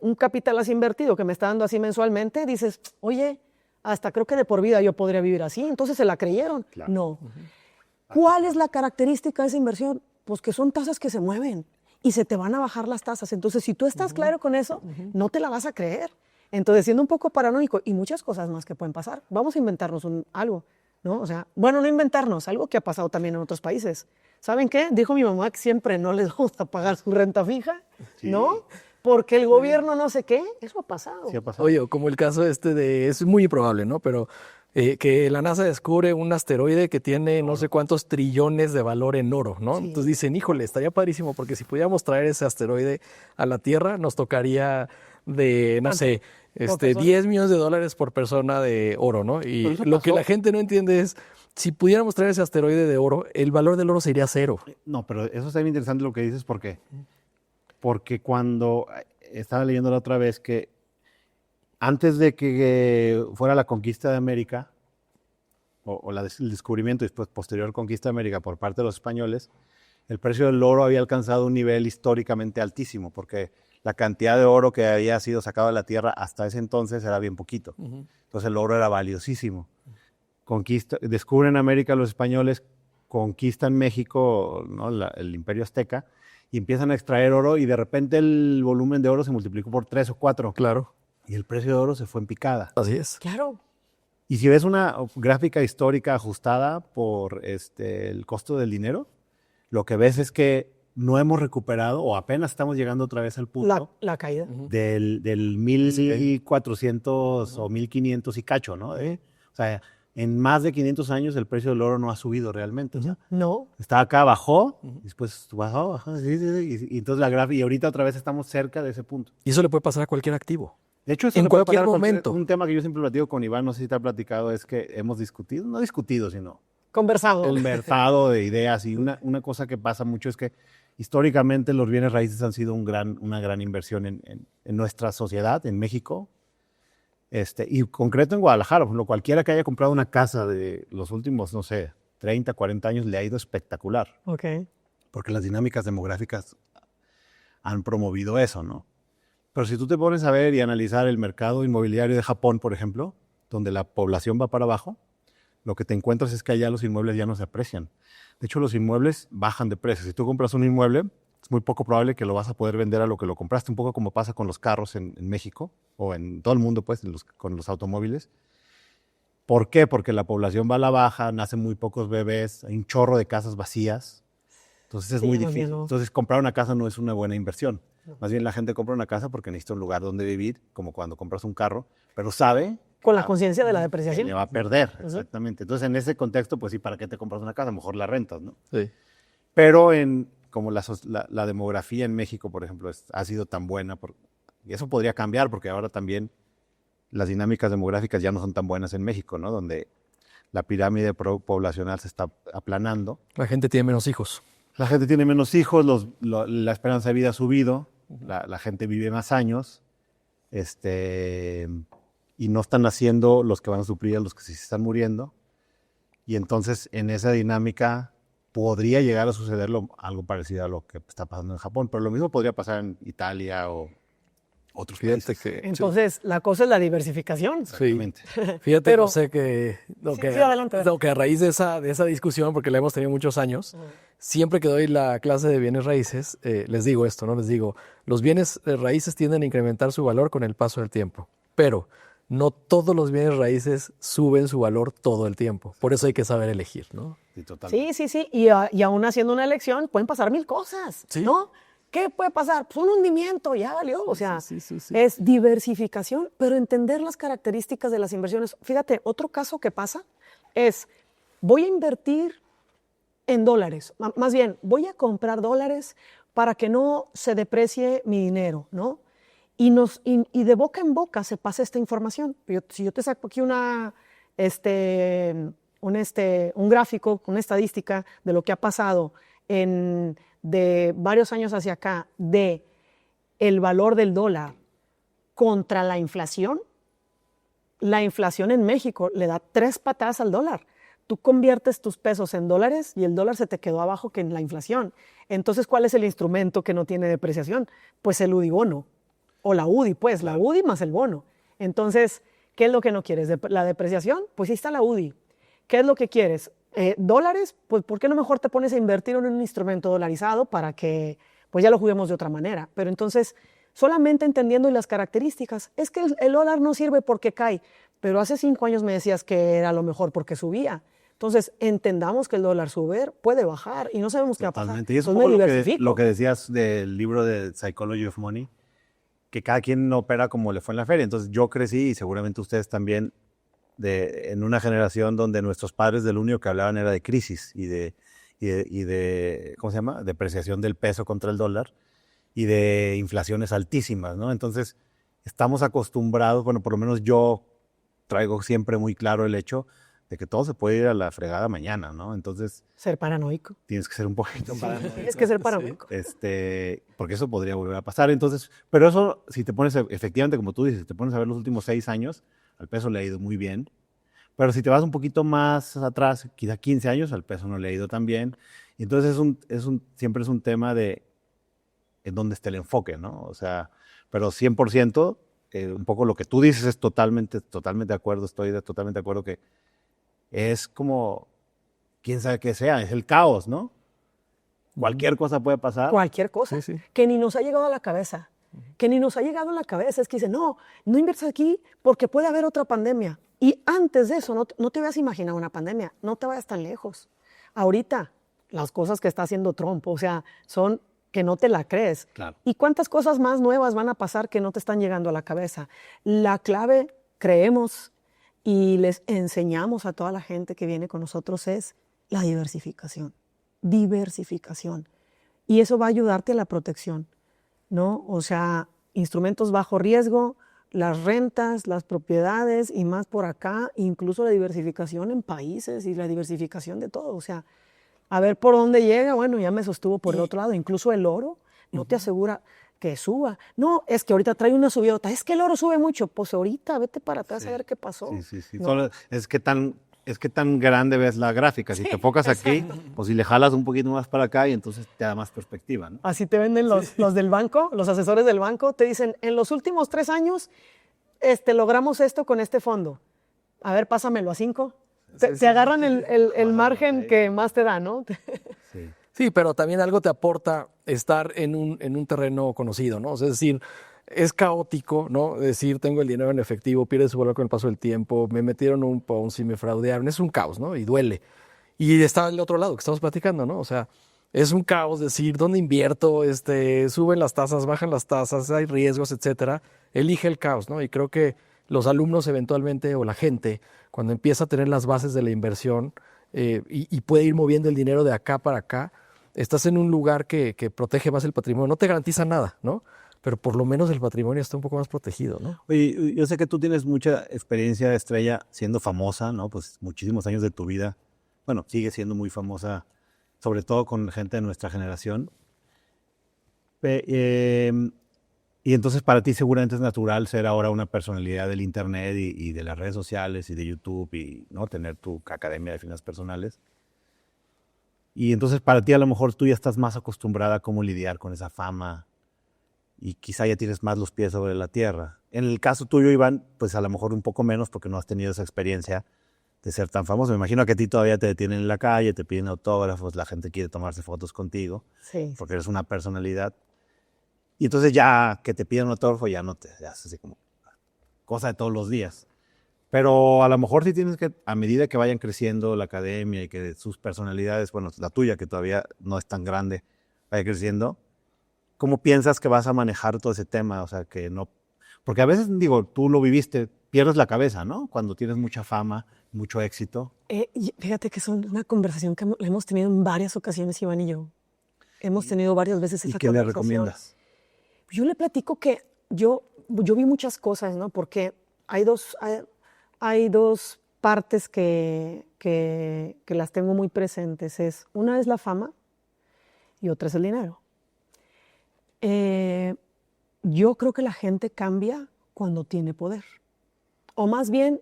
un capital así invertido que me está dando así mensualmente, dices, oye, hasta creo que de por vida yo podría vivir así, entonces se la creyeron. Claro. No. ¿Cuál es la característica de esa inversión? Pues que son tasas que se mueven y se te van a bajar las tasas. Entonces, si tú estás claro con eso, no te la vas a creer. Entonces, siendo un poco paranoico y muchas cosas más que pueden pasar, vamos a inventarnos algo, ¿no? O sea, bueno, no inventarnos, algo que ha pasado también en otros países. ¿Saben qué? Dijo mi mamá que siempre no les gusta pagar su renta fija, Sí. ¿no? Porque el gobierno no sé qué, eso ha pasado. Sí ha pasado. Oye, como el caso es muy improbable, ¿no? Pero que la NASA descubre un asteroide que tiene no sé cuántos trillones de valor en oro, ¿no? Sí. Entonces dicen, híjole, estaría padrísimo porque si pudiéramos traer ese asteroide a la Tierra, nos tocaría de, no sé, persona? 10 millones de dólares por persona de oro, ¿no? Pero Y eso lo que pasó. la gente no entiende es, si pudiéramos traer ese asteroide de oro, el valor del oro sería cero. No, pero eso está bien interesante lo que dices, ¿por qué? Porque cuando estaba leyendo la otra vez que antes de que fuera la conquista de América, el descubrimiento y después posterior conquista de América por parte de los españoles, el precio del oro había alcanzado un nivel históricamente altísimo, porque la cantidad de oro que había sido sacado de la tierra hasta ese entonces era bien poquito. Entonces el oro era valiosísimo. Descubren América los españoles, conquistan México, ¿no? El Imperio Azteca, y empiezan a extraer oro, y de repente el volumen de oro se multiplicó por 3 o 4. Claro. Y el precio de oro se fue en picada. Así es. Claro. Y si ves una gráfica histórica ajustada por el costo del dinero, lo que ves es que no hemos recuperado, o apenas estamos llegando otra vez al punto La caída. del 1400 o 1500 y cacho, ¿no? O sea, en más de 500 años el precio del oro no ha subido realmente. O sea, No. está acá, bajó, después bajó, sí, y entonces la gráfica, y ahorita otra vez estamos cerca de ese punto. Y eso le puede pasar a cualquier activo. De hecho, eso En le puede cualquier pasar a momento. un tema que yo siempre platico con Iván, no sé si te ha platicado, es que hemos discutido, no discutido, sino Conversado. conversado de ideas. Y una cosa que pasa mucho es que históricamente los bienes raíces han sido una gran inversión en nuestra sociedad, en México, y concreto en Guadalajara. Por ejemplo, cualquiera que haya comprado una casa de los últimos, no sé, 30, 40 años, le ha ido espectacular. Ok. Porque las dinámicas demográficas han promovido eso, ¿no? Pero si tú te pones a ver y analizar el mercado inmobiliario de Japón, por ejemplo, donde la población va para abajo, lo que te encuentras es que allá los inmuebles ya no se aprecian. De hecho, los inmuebles bajan de precio. Si tú compras un inmueble, es muy poco probable que lo vas a poder vender a lo que lo compraste, un poco como pasa con los carros en México, o en todo el mundo, pues, con los automóviles. ¿Por qué? Porque la población va a la baja, nacen muy pocos bebés, hay un chorro de casas vacías. Entonces es muy difícil. No. Entonces comprar una casa no es una buena inversión. Más bien la gente compra una casa porque necesita un lugar donde vivir, como cuando compras un carro, pero sabe Con la conciencia de la que depreciación. le va a perder, exactamente. Entonces en ese contexto, pues sí, ¿para qué te compras una casa? Mejor la rentas, ¿no? Sí. Pero como la demografía en México, por ejemplo, ha sido tan buena, y eso podría cambiar porque ahora también las dinámicas demográficas ya no son tan buenas en México, ¿no? Donde la pirámide poblacional se está aplanando. La gente tiene menos hijos. La gente tiene menos hijos, la esperanza de vida ha subido, la gente vive más años, y no están naciendo los que van a suplir a los que sí se están muriendo. Y entonces en esa dinámica podría llegar a suceder algo parecido a lo que está pasando en Japón, pero lo mismo podría pasar en Italia o otros países. Entonces, la cosa es la diversificación. Exactamente. Fíjate, Pero- José, que adelante. lo que a raíz de esa discusión, porque la hemos tenido muchos años, siempre que doy la clase de bienes raíces, les digo esto, ¿no? Les digo, los bienes raíces tienden a incrementar su valor con el paso del tiempo, pero no todos los bienes raíces suben su valor todo el tiempo. Por eso hay que saber elegir, ¿no? Sí, totalmente. Sí. Y aún haciendo una elección pueden pasar 1000 cosas, Sí. ¿no? ¿Qué puede pasar? Pues un hundimiento, ya valió. O sea, Sí. es diversificación, pero entender las características de las inversiones. Fíjate, otro caso que pasa es, voy a invertir en dólares, más bien, voy a comprar dólares para que no se deprecie mi dinero, ¿no? Y de boca en boca se pasa esta información. Si yo te saco aquí un gráfico, una estadística de lo que ha pasado de varios años hacia acá, de el valor del dólar contra la inflación en México le da 3 patadas al dólar. Tú conviertes tus pesos en dólares y el dólar se te quedó abajo que en la inflación. Entonces, ¿cuál es el instrumento que no tiene depreciación? Pues el UDI-bono, o la UDI, pues, la UDI más el bono. Entonces, ¿qué es lo que no quieres? ¿La depreciación? Pues ahí está la UDI. ¿Qué es lo que quieres? ¿Dólares? Pues ¿por qué no mejor te pones a invertir en un instrumento dolarizado para que pues ya lo juguemos de otra manera? Pero entonces, solamente entendiendo las características, es que el dólar no sirve porque cae, pero hace 5 años me decías que era lo mejor porque subía. Entonces, entendamos que el dólar sube, puede bajar y no sabemos qué va a pasar. Totalmente. Y eso Entonces, me es diversifico. lo que decías del libro de Psychology of Money, que cada quien opera como le fue en la feria. Entonces yo crecí, y seguramente ustedes también, en una generación donde nuestros padres del único que hablaban era de crisis y de ¿cómo se llama? Depreciación del peso contra el dólar y de inflaciones altísimas, ¿no? Entonces estamos acostumbrados, bueno, por lo menos yo traigo siempre muy claro el hecho de que todo se puede ir a la fregada mañana, ¿no? Entonces Ser paranoico. tienes que ser un poquito paranoico. Tienes que ser paranoico. Porque eso podría volver a pasar. Entonces, pero eso, si te pones, efectivamente, como tú dices, te pones a ver los últimos 6 años, al peso le ha ido muy bien. Pero si te vas un poquito más atrás, quizá 15 años, al peso no le ha ido tan bien. Y entonces siempre es un tema de en dónde está el enfoque, ¿no? O sea, pero 100%, un poco lo que tú dices es totalmente de acuerdo, estoy totalmente de acuerdo que es como, quién sabe qué sea, es el caos, ¿no? Cualquier cosa puede pasar. Cualquier cosa. Sí, sí. Que ni nos ha llegado a la cabeza. Que ni nos ha llegado a la cabeza. Es que dicen, no inviertas aquí porque puede haber otra pandemia. Y antes de eso, no te vayas a imaginar una pandemia. No te vayas tan lejos. Ahorita, las cosas que está haciendo Trump, o sea, son que no te la crees. Claro. ¿Y cuántas cosas más nuevas van a pasar que no te están llegando a la cabeza? La clave, creemos y les enseñamos a toda la gente que viene con nosotros es la diversificación. Diversificación. Y eso va a ayudarte a la protección, ¿no? O sea, instrumentos bajo riesgo, las rentas, las propiedades y más por acá, incluso la diversificación en países y la diversificación de todo. O sea, a ver por dónde llega. Bueno, ya me sostuvo por el otro lado. Incluso el oro no te asegura que suba. No, es que ahorita trae una subidota. Es que el oro sube mucho. Pues ahorita vete para atrás a ver qué pasó. Sí. ¿No? Solo es que tan grande ves la gráfica. Si te enfocas aquí, pues si le jalas un poquito más para acá y entonces te da más perspectiva, ¿no? Así te venden los del banco, los asesores del banco. Te dicen, en los últimos 3 años logramos esto con este fondo. A ver, pásamelo a 5. Te agarran el margen que más te da, ¿no? Sí. Sí, pero también algo te aporta estar en un terreno conocido, ¿no? O sea, es decir, es caótico, ¿no? Decir, tengo el dinero en efectivo, pierde su valor con el paso del tiempo, me metieron un Ponzi, me fraudearon, es un caos, ¿no? Y duele. Y está el otro lado que estamos platicando, ¿no? O sea, es un caos decir, ¿dónde invierto? Suben las tasas, bajan las tasas, hay riesgos, etcétera. Elige el caos, ¿no? Y creo que los alumnos eventualmente, o la gente, cuando empieza a tener las bases de la inversión y puede ir moviendo el dinero de acá para acá, estás en un lugar que protege más el patrimonio. No te garantiza nada, ¿no? Pero por lo menos el patrimonio está un poco más protegido, ¿no? Oye, yo sé que tú tienes mucha experiencia, Estrella, siendo famosa, ¿no? Pues muchísimos años de tu vida. Bueno, sigue siendo muy famosa, sobre todo con gente de nuestra generación. Y entonces para ti seguramente es natural ser ahora una personalidad del Internet y de las redes sociales y de YouTube y, ¿no? Tener tu academia de finanzas personales. Y entonces para ti a lo mejor tú ya estás más acostumbrada a cómo lidiar con esa fama y quizá ya tienes más los pies sobre la tierra. En el caso tuyo, Iván, pues a lo mejor un poco menos porque no has tenido esa experiencia de ser tan famoso. Me imagino que a ti todavía te detienen en la calle, te piden autógrafos, la gente quiere tomarse fotos contigo Sí. porque eres una personalidad. Y entonces ya que te piden un autógrafo ya no te haces así como cosa de todos los días. Pero a lo mejor sí tienes que, a medida que vayan creciendo la academia y que sus personalidades, bueno, la tuya que todavía no es tan grande, vaya creciendo, ¿cómo piensas que vas a manejar todo ese tema? O sea, que no... Porque a veces, digo, tú lo viviste, pierdes la cabeza, ¿no? Cuando tienes mucha fama, mucho éxito. Y fíjate que es una conversación que la hemos tenido en varias ocasiones, Iván y yo. Hemos tenido varias veces esa ¿Y qué le conversación. recomiendas? Yo le platico que yo vi muchas cosas, ¿no? Porque hay dos partes que las tengo muy presentes. Una es la fama y otra es el dinero. Yo creo que la gente cambia cuando tiene poder. O más bien,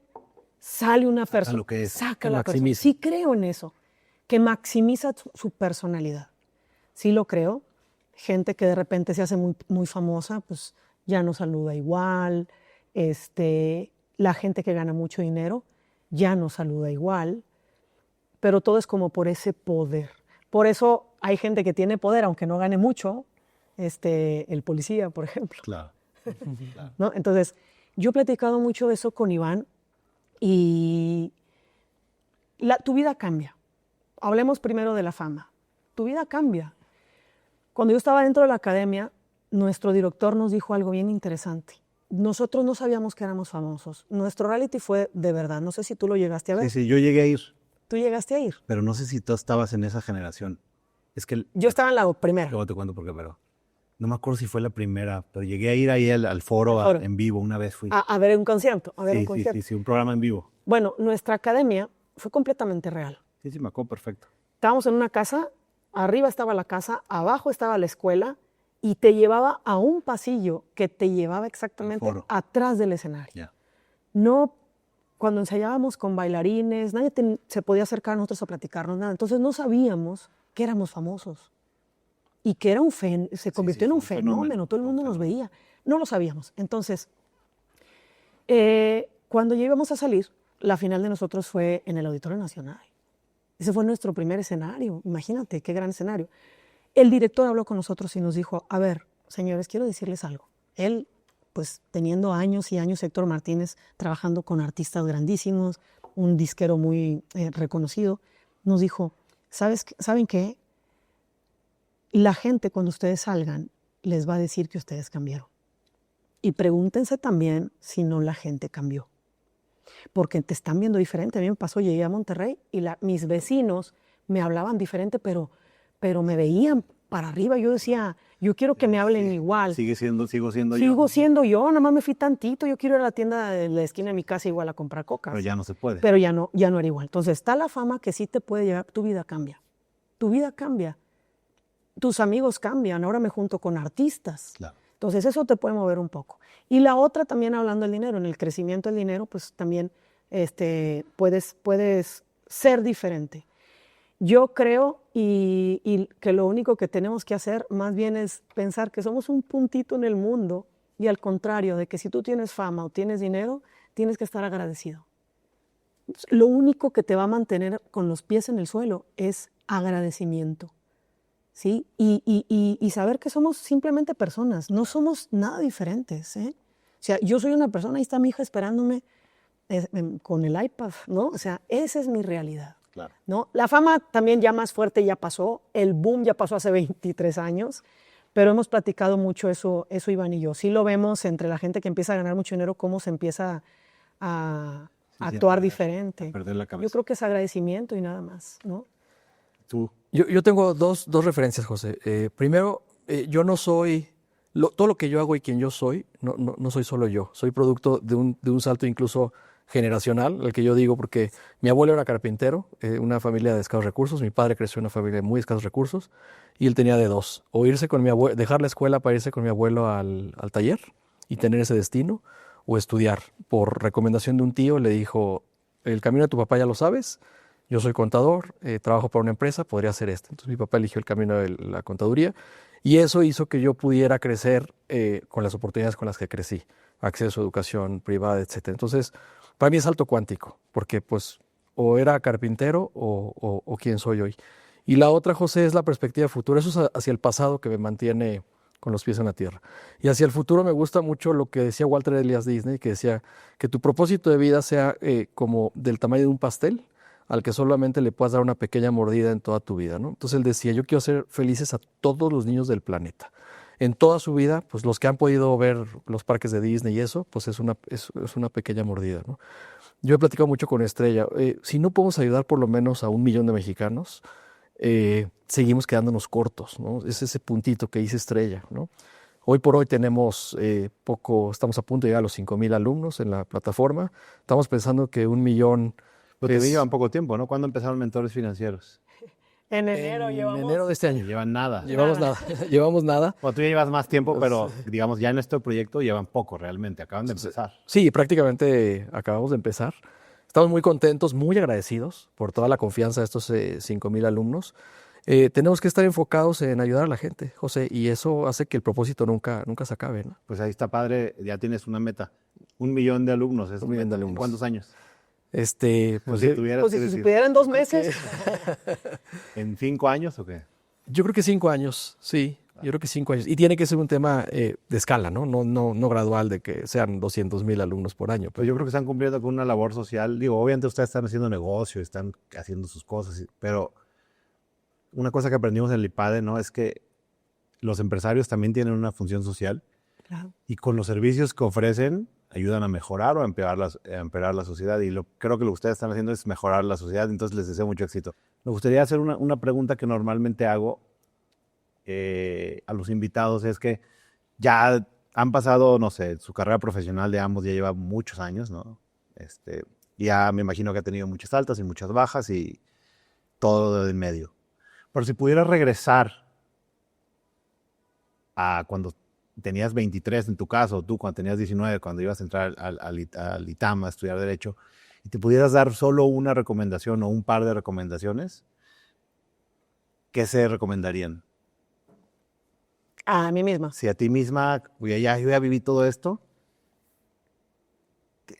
sale una persona. lo que es. Saca Que la persona. maximiza. Sí creo en eso, que maximiza su personalidad. Sí lo creo. Gente que de repente se hace muy, muy famosa, pues ya no saluda igual. La gente que gana mucho dinero ya no saluda igual. Pero todo es como por ese poder. Por eso hay gente que tiene poder, aunque no gane mucho. El policía, por ejemplo. Claro. ¿No? Entonces, yo he platicado mucho de eso con Iván y tu vida cambia. Hablemos primero de la fama. Tu vida cambia. Cuando yo estaba dentro de la academia, nuestro director nos dijo algo bien interesante. Nosotros no sabíamos que éramos famosos. Nuestro reality fue de verdad. No sé si tú lo llegaste a ver. Sí, yo llegué a ir, ¿Tú llegaste a ir? pero no sé si tú estabas en esa generación. Es que Yo estaba en la primera. luego te cuento por qué, pero no me acuerdo si fue la primera, pero llegué a ir ahí al foro, Al foro. en vivo, una vez fui. A ver un concierto. Sí, un programa en vivo. Bueno, nuestra academia fue completamente real. Sí, sí, me acuerdo perfecto. Estábamos en una casa, arriba estaba la casa, abajo estaba la escuela y te llevaba a un pasillo que te llevaba exactamente atrás del escenario. Ya. No, cuando ensayábamos con bailarines, nadie se podía acercar a nosotros a platicarnos nada. Entonces no sabíamos que éramos famosos y que era se convirtió en un fenómeno, todo el mundo nos veía. No lo sabíamos. Entonces, cuando ya íbamos a salir, la final de nosotros fue en el Auditorio Nacional. Ese fue nuestro primer escenario. Imagínate, qué gran escenario. El director habló con nosotros y nos dijo, a ver, señores, quiero decirles algo. Él, pues teniendo años y años, Héctor Martínez, trabajando con artistas grandísimos, un disquero muy reconocido, nos dijo, ¿saben qué? La gente cuando ustedes salgan les va a decir que ustedes cambiaron. Y pregúntense también si no la gente cambió. Porque te están viendo diferente. A mí me pasó, llegué a Monterrey y mis vecinos me hablaban diferente, pero me veían para arriba. Yo decía, yo quiero que me hablen igual. Sigo siendo yo. Sigo siendo yo, nada más me fui tantito. Yo quiero ir a la tienda de la esquina de mi casa igual a comprar cocas. Pero ya no se puede. Pero ya no era igual. Entonces está la fama que sí te puede llevar, tu vida cambia. Tu vida cambia. Tus amigos cambian. Ahora me junto con artistas. Claro. Entonces eso te puede mover un poco. Y la otra también hablando del dinero, en el crecimiento del dinero, pues también puedes ser diferente. Yo creo y que lo único que tenemos que hacer más bien es pensar que somos un puntito en el mundo y al contrario, de que si tú tienes fama o tienes dinero, tienes que estar agradecido. Lo único que te va a mantener con los pies en el suelo es agradecimiento. ¿Sí? Y saber que somos simplemente personas, no somos nada diferentes. O sea, yo soy una persona, ahí está mi hija esperándome con el iPad, ¿no? O sea, esa es mi realidad. Claro. ¿No? La fama también ya más fuerte ya pasó, el boom ya pasó hace 23 años, pero hemos platicado mucho eso Iván y yo. Sí lo vemos entre la gente que empieza a ganar mucho dinero, cómo se empieza a actuar diferente. A perder la cabeza. Yo creo que es agradecimiento y nada más, ¿no? Tú. Yo tengo dos referencias, José. Primero, yo no soy, todo lo que yo hago y quien yo soy, no soy solo yo. Soy producto de un salto incluso generacional, el que yo digo, porque mi abuelo era carpintero, una familia de escasos recursos, mi padre creció en una familia de muy escasos recursos, y él tenía de dos, o irse con mi abuelo, dejar la escuela para irse con mi abuelo al taller y tener ese destino, o estudiar. Por recomendación de un tío le dijo, el camino de tu papá ya lo sabes, yo soy contador, trabajo para una empresa, podría hacer este. Entonces mi papá eligió el camino de la contaduría y eso hizo que yo pudiera crecer con las oportunidades con las que crecí, acceso a educación privada, etc. Entonces, para mí es salto cuántico, porque pues o era carpintero o quién soy hoy. Y la otra, José, es la perspectiva futura. Eso es hacia el pasado que me mantiene con los pies en la tierra. Y hacia el futuro me gusta mucho lo que decía Walter Elias Disney, que decía que tu propósito de vida sea como del tamaño de un pastel, al que solamente le puedas dar una pequeña mordida en toda tu vida, ¿no? Entonces él decía, yo quiero hacer felices a todos los niños del planeta. En toda su vida, pues los que han podido ver los parques de Disney y eso, pues es una pequeña mordida, ¿no? Yo he platicado mucho con Estrella. Si no podemos ayudar por lo menos a 1 millón de mexicanos, seguimos quedándonos cortos, ¿no? Es ese puntito que dice Estrella, ¿no? Hoy por hoy tenemos estamos a punto de llegar a los 5,000 alumnos en la plataforma. Estamos pensando que 1 millón... Pero te llevan poco tiempo, ¿no? ¿Cuándo empezaron Mentores Financieros? En enero En enero de este año. Llevan nada. Llevamos nada. Llevamos nada. Bueno, tú ya llevas más tiempo, pero digamos, ya en este proyecto llevan poco realmente. Acaban de empezar. Sí, prácticamente acabamos de empezar. Estamos muy contentos, muy agradecidos por toda la confianza de estos 5,000 alumnos. Tenemos que estar enfocados en ayudar a la gente, José, y eso hace que el propósito nunca se acabe, ¿no? Pues ahí está padre, ya tienes una meta. 1 millón de alumnos. 1 millón de alumnos. ¿En cuántos años? Pues si tuvieras Pues que si se decir, pudiera en 2 meses. ¿en 5 años o qué? yo creo que 5 años, sí. Yo creo que 5 años. Y tiene que ser un tema de escala, ¿no? No gradual de que sean 200,000 alumnos por año. Pues yo creo que están cumpliendo con una labor social. Digo, obviamente ustedes están haciendo negocio, están haciendo sus cosas, pero una cosa que aprendimos en el IPADE, ¿no? Es que los empresarios también tienen una función social. Claro. Y con los servicios que ofrecen ayudan a mejorar o a empeorar la sociedad. Y creo que lo que ustedes están haciendo es mejorar la sociedad, entonces les deseo mucho éxito. Me gustaría hacer una pregunta que normalmente hago a los invitados, es que ya han pasado, no sé, su carrera profesional de ambos ya lleva muchos años, ¿no? Ya me imagino que ha tenido muchas altas y muchas bajas y todo en medio. Pero si pudieras regresar a cuando tenías 23 en tu caso, o tú cuando tenías 19, cuando ibas a entrar al ITAM a estudiar Derecho, y te pudieras dar solo una recomendación o un par de recomendaciones, ¿qué se recomendarían? A mí misma. Si a ti misma, yo ya viví todo esto,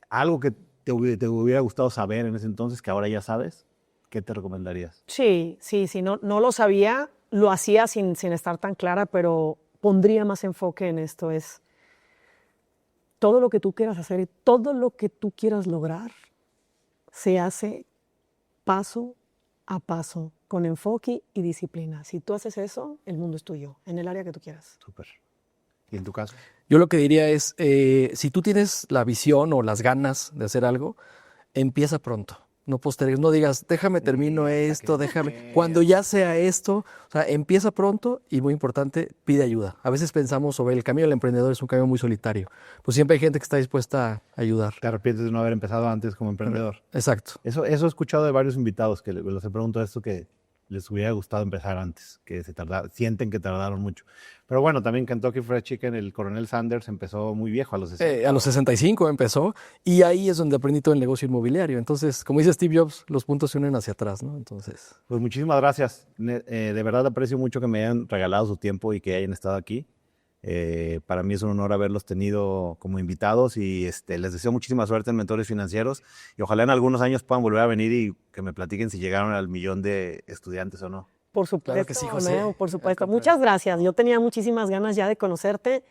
algo que te hubiera gustado saber en ese entonces, que ahora ya sabes, ¿qué te recomendarías? Sí, no lo sabía, lo hacía sin estar tan clara, pero pondría más enfoque en esto. Es todo lo que tú quieras hacer y todo lo que tú quieras lograr se hace paso a paso, con enfoque y disciplina. Si tú haces eso, el mundo es tuyo, en el área que tú quieras. Súper. ¿Y en tu caso? Yo lo que diría es, si tú tienes la visión o las ganas de hacer algo, empieza pronto. No postergues, no digas, déjame termino esto, déjame. Cuando ya sea esto, o sea, empieza pronto y muy importante, pide ayuda. A veces pensamos sobre el camino del emprendedor es un camino muy solitario. Pues siempre hay gente que está dispuesta a ayudar. ¿Te arrepientes de no haber empezado antes como emprendedor? Exacto. Eso he escuchado de varios invitados que les he preguntado esto, que les hubiera gustado empezar antes, que sienten que tardaron mucho. Pero bueno, también Kentucky Fried Chicken, el Coronel Sanders empezó muy viejo, a los 60. A los 65 empezó y ahí es donde aprendí todo el negocio inmobiliario. Entonces, como dice Steve Jobs, los puntos se unen hacia atrás, ¿no? Entonces, pues muchísimas gracias. De verdad aprecio mucho que me hayan regalado su tiempo y que hayan estado aquí. Para mí es un honor haberlos tenido como invitados y les deseo muchísima suerte en Mentores Financieros y ojalá en algunos años puedan volver a venir y que me platiquen si llegaron al 1,000,000 de estudiantes o no. Por supuesto, claro que sí, José. Leo, por supuesto. Muchas gracias. Yo tenía muchísimas ganas ya de conocerte.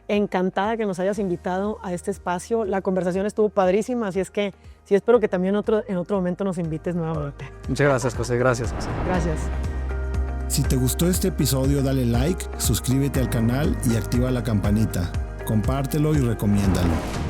Encantada que nos hayas invitado a este espacio. La conversación estuvo padrísima, así es que sí espero que también en otro momento nos invites nuevamente. muchas gracias, José. Gracias, José. Gracias. Si te gustó este episodio, dale like, suscríbete al canal y activa la campanita. Compártelo y recomiéndalo.